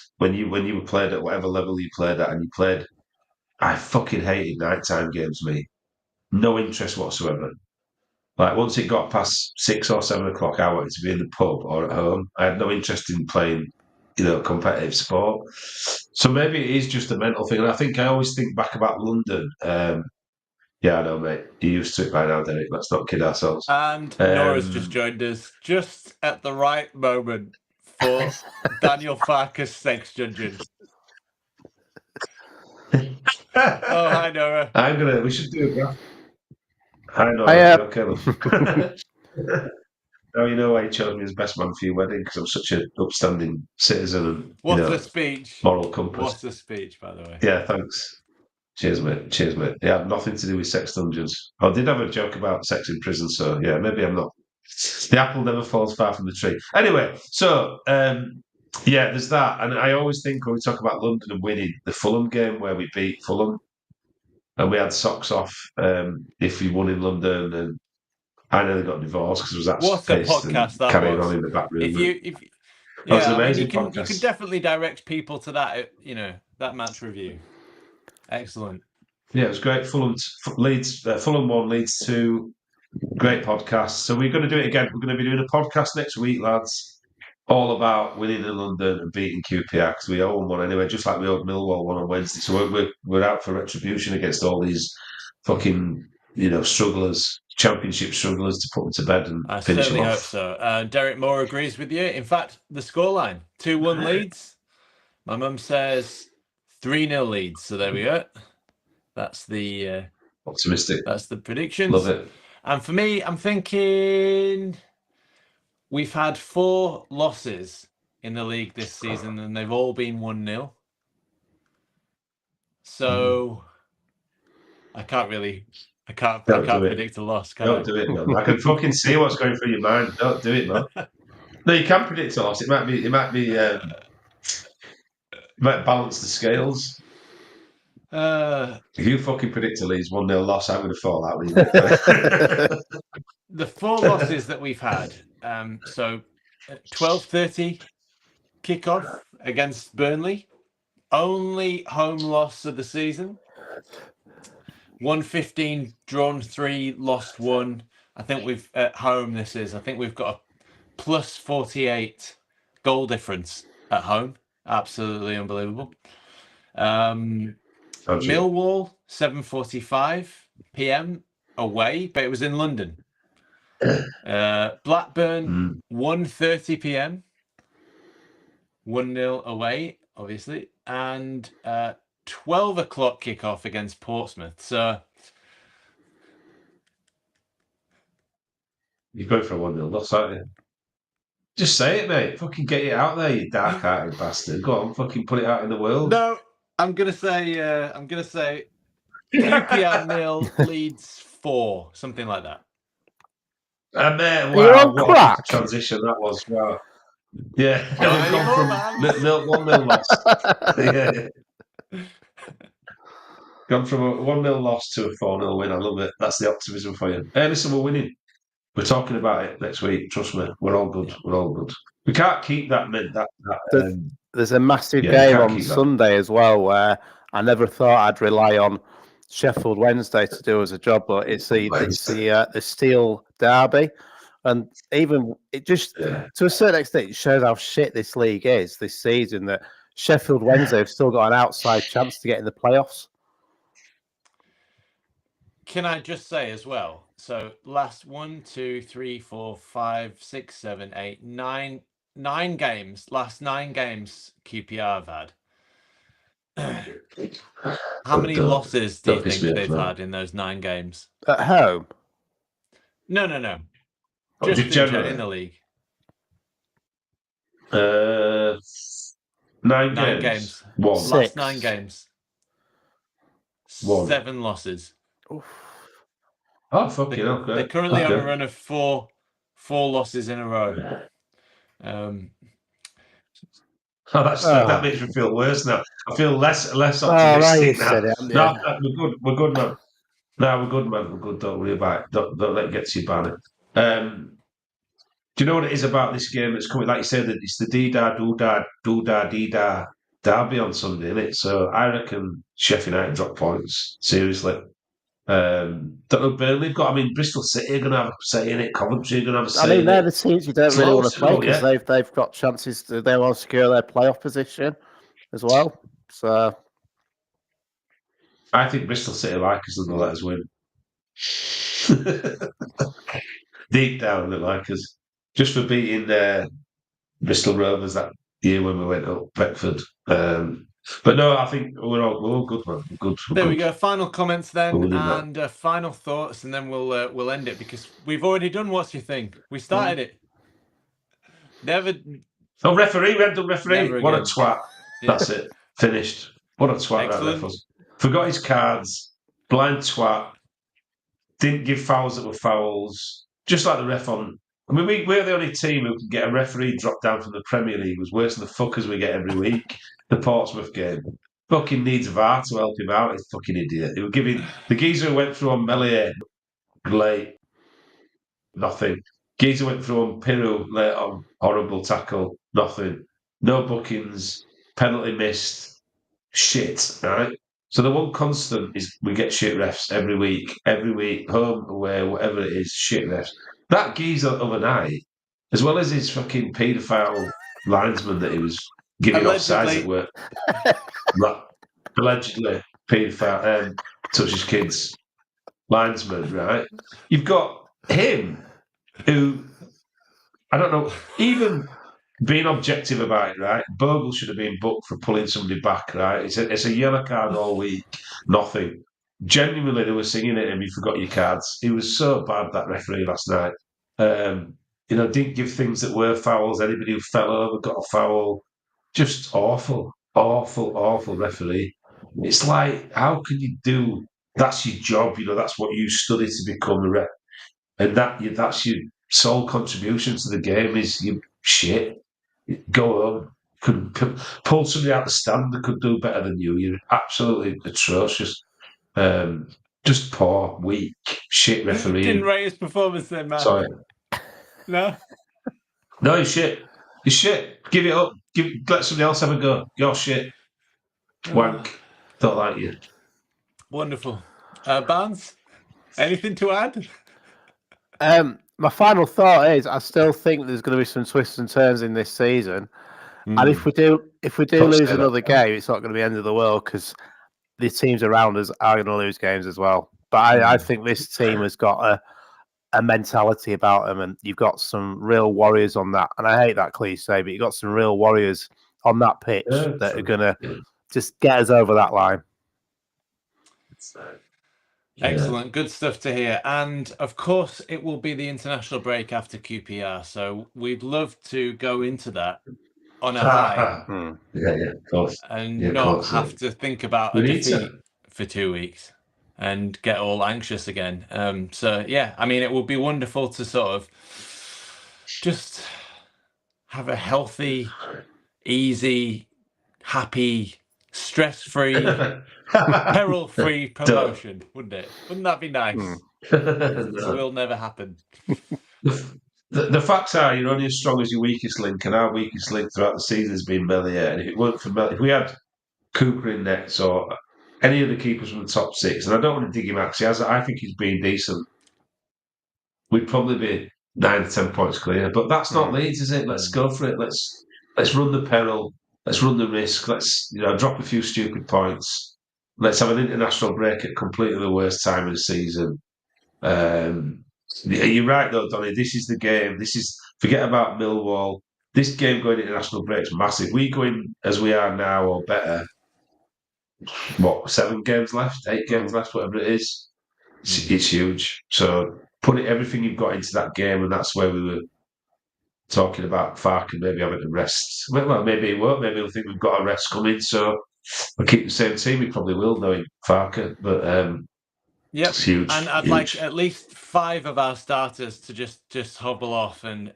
B: at whatever level you played at, and you played, I fucking hated nighttime games. Me, no interest whatsoever. Like once it got past 6 or 7 o'clock, I wanted to be in the pub or at home. I had no interest in playing, competitive sport. So maybe it is just a mental thing. And I think I always think back about London. Yeah, I know, mate. You're used to it by now, Derek. Let's not kid ourselves.
A: And Nora's just joined us just at the right moment for Daniel Farker's sex dungeon. Oh, hi, Nora.
B: We should do a graph. Hi, Nora. Okay, now you know why you chose me as best man for your wedding, because I'm such an upstanding citizen and
A: what's the speech?
B: Moral compass.
A: What's the speech, by the way?
B: Yeah, thanks. Cheers, mate. It had nothing to do with sex dungeons. I did have a joke about sex in prison, so yeah, maybe I'm not. The apple never falls far from the tree. Anyway, so there's that, and I always think when we talk about London and winning, the Fulham game where we beat Fulham, and we had socks off if we won in London, and I nearly got divorced because it was that.
A: What a podcast that
B: carrying
A: was!
B: On in the back room.
A: It was an amazing podcast. You can definitely direct people to that. That match review. Excellent.
B: Yeah, it was great. Fulham 1, Leeds 2. Great podcast. So we're going to do it again. We're going to be doing a podcast next week, lads. All about winning in London and beating QPR, because we own one anyway, just like we owed Millwall one on Wednesday. So we're out for retribution against all these fucking strugglers, championship strugglers, to put them to bed and finish them off.
A: I certainly hope so. Derek Moore agrees with you. In fact, the scoreline 2-1 Leeds. My mum says 3-0 Leeds. So there we go. That's the
B: optimistic.
A: That's the predictions.
B: Love it.
A: And for me, I'm thinking we've had 4 losses in the league this season, and they've all been 1-0. So I can't predict a loss.
B: Don't do it, man. I can fucking see what's going through your mind. Don't do it, man. No, you can predict a loss. It might balance the scales. If you fucking predict a Leeds 1-0 loss, I'm going to fall out with you.
A: The 4 losses that we've had. So 12:30 kickoff against Burnley. Only home loss of the season. 1-15 drawn 3, lost 1. I think we've at home. I think we've got a plus 48 goal difference at home. Absolutely unbelievable. Millwall 7:45 p.m. away, but it was in London. Blackburn 1:30 p.m. 1-0 away, obviously, and 12 o'clock kickoff against Portsmouth. So
B: you're going for a 1-0 loss, aren't you? Just say it, mate. Fucking get it out there, you dark-hearted bastard. Go on, fucking put it out in the world.
A: No, I'm gonna say QPR 0, Leeds 4, something like that.
B: Wow, what a transition that was. Wow. Yeah, gone from 1-0 loss. Yeah. Gone from a 1-0 loss to a 4-0 win. I love it. That's the optimism for you. Hey, listen, we're winning. We're talking about it next week. Trust me, we're all good. We're all good. We can't keep that.
C: There's a massive game on Sunday as well where I never thought I'd rely on Sheffield Wednesday to do as a job, but it's the Steel Derby, and even it just to a certain extent it shows how shit this league is this season. That Sheffield Wednesday have still got an outside chance to get in the playoffs.
A: Can I just say as well? So last 1, 2, 3, 4, 5, 6, 7, 8, 9 games. Last 9 games QPR have had. How many losses do you think they've had in those 9 games?
C: At home?
A: No. Just in the league.
B: 9 games.
A: Last 9 games.
B: 1.
A: 7 losses.
B: Oh, fucking hell.
A: They're currently on a run of 4 losses in a row.
B: That makes me feel worse now. I feel less optimistic now. No, we're good, man. No, we're good, man. We're good. Don't worry about it. Don't let it get to you, Barney. Do you know what it is about this game that's coming? Like you said, that it's the dee-da, doo-da, doo-da, dee-da derby on Sunday, isn't it? So I reckon Sheffield United drop points. Seriously. Don't know, Burnley got. I mean, Bristol City are going to have a say in it. Coventry are going to have a say.
C: I mean, they're the teams you don't really want to play because they've got chances. They want to secure their playoff position as well. So
B: I think Bristol City like us and they'll let us win. Deep down, they like us just for beating Bristol Rovers that year when we went up Beckford. But no, I think we're all good, man. We're good.
A: There we go. Final comments then, and final thoughts, and then we'll end it because we've already done What's Your Thing. We started it. Never.
B: Oh, referee, red done referee. What a twat. Yeah. That's it. Finished. What a twat that ref was. Forgot his cards. Blind twat. Didn't give fouls that were fouls. Just like the ref on. I mean, we're the only team who can get a referee dropped down from the Premier League. It was worse than the fuckers we get every week. The Portsmouth game. Fucking needs VAR to help him out. He's fucking idiot. He was giving the geezer who went through on Melier late. Nothing. Geezer went through on Piru late on. Horrible tackle. Nothing. No bookings. Penalty missed. Shit. Right? So the one constant is we get shit refs every week. Every week. Home, away, whatever it is. Shit refs. That geezer overnight, as well as his fucking paedophile linesman that he was giving offsides at work. Allegedly, paedophile, touches kids. Linesman, right? You've got him who, I don't know, even being objective about it, right? Bogle should have been booked for pulling somebody back, right? It's a yellow card all week, nothing. Genuinely, they were singing it and you forgot your cards. He was so bad, that referee last night. Didn't give things that were fouls. Anybody who fell over got a foul. Just awful referee. It's like, how can you do? That's your job. That's what you study to become a ref, and that's your sole contribution to the game is you shit. Go home. Could pull somebody out the stand that could do better than you. You're absolutely atrocious. Just poor, weak, shit referee.
A: Didn't rate his performance then, man.
B: Sorry.
A: No,
B: he's shit. He's shit. Give it up. Let somebody else have a go. You're shit. Wank. Don't like you.
A: Wonderful. Barnes, anything to add?
C: My final thought is I still think there's going to be some twists and turns in this season. And if we do lose another game, it's not going to be the end of the world because the teams around us are going to lose games as well. But I think this team has got a mentality about them, and you've got some real warriors on that. And I hate that cliche, but you've got some real warriors on that pitch that are going to just get us over that line.
A: Excellent. Good stuff to hear. And of course, it will be the international break after QPR. So we'd love to go into that on a high.
B: Yeah, of course.
A: And not have to think about a defeat for 2 weeks and get all anxious again. So, yeah, I mean, it would be wonderful to sort of just have a healthy, easy, happy, stress-free, peril-free promotion, wouldn't it? Wouldn't that be nice? It will never happen.
B: The facts are, you're only as strong as your weakest link, and our weakest link throughout the season has been Meslier. And if it weren't for Meslier, if we had Cooper in nets or any of the keepers from the top six, and I don't want to dig him out because I think he's been decent, we'd probably be 9 to 10 points clear. But that's not Leeds, is it? Let's go for it. Let's run the peril. Let's run the risk. Let's drop a few stupid points. Let's have an international break at completely the worst time of the season. You're right though, Donny. This is the game. Forget about Millwall. This game going international break is massive. We go in as we are now or better. What, 7 games left, 8 games left, whatever it is. It's huge. So put everything you've got into that game, and that's where we were talking about Farke maybe having a rest. Well, maybe it won't. Maybe we'll think we've got a rest coming, so we'll keep the same team. We probably will, knowing Farke, but
A: yep.
B: It's huge.
A: And I'd like at least 5 of our starters to just hobble off and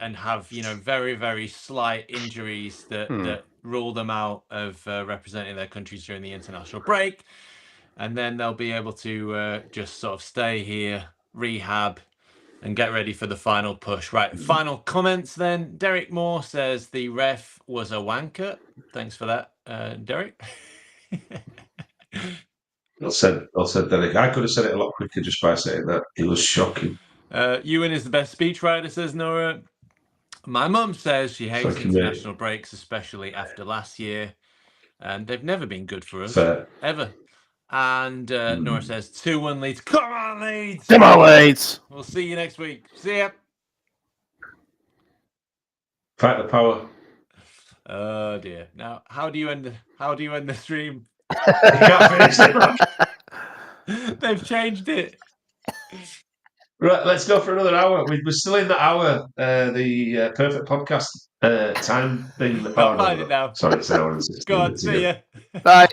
A: have very, very slight injuries that rule them out of representing their countries during the international break, and then they'll be able to just sort of stay here, rehab, and get ready for the final push. Right, final comments then. Derek Moore says the ref was a wanker. Thanks for that, Derek.
B: Well said, Derek. I could have said it a lot quicker just by saying that. It was shocking.
A: Ewan is the best speechwriter, says Nora. My mum says she hates international breaks, especially after last year. And they've never been good for us, ever. And Nora says 2-1 Leeds. Come on, Leeds!
C: Come on, Leeds!
A: We'll see you next week. See ya.
B: Fight the power.
A: Oh dear. Now, how do you end the stream?
B: You can't finish it.
A: They've changed it.
B: Right, let's go for another hour. We're still in the hour, the perfect podcast time thing.
A: I'll find it now.
B: Sorry, it's an hour and 16
A: Go on,
B: minutes
A: see ya.
C: Bye.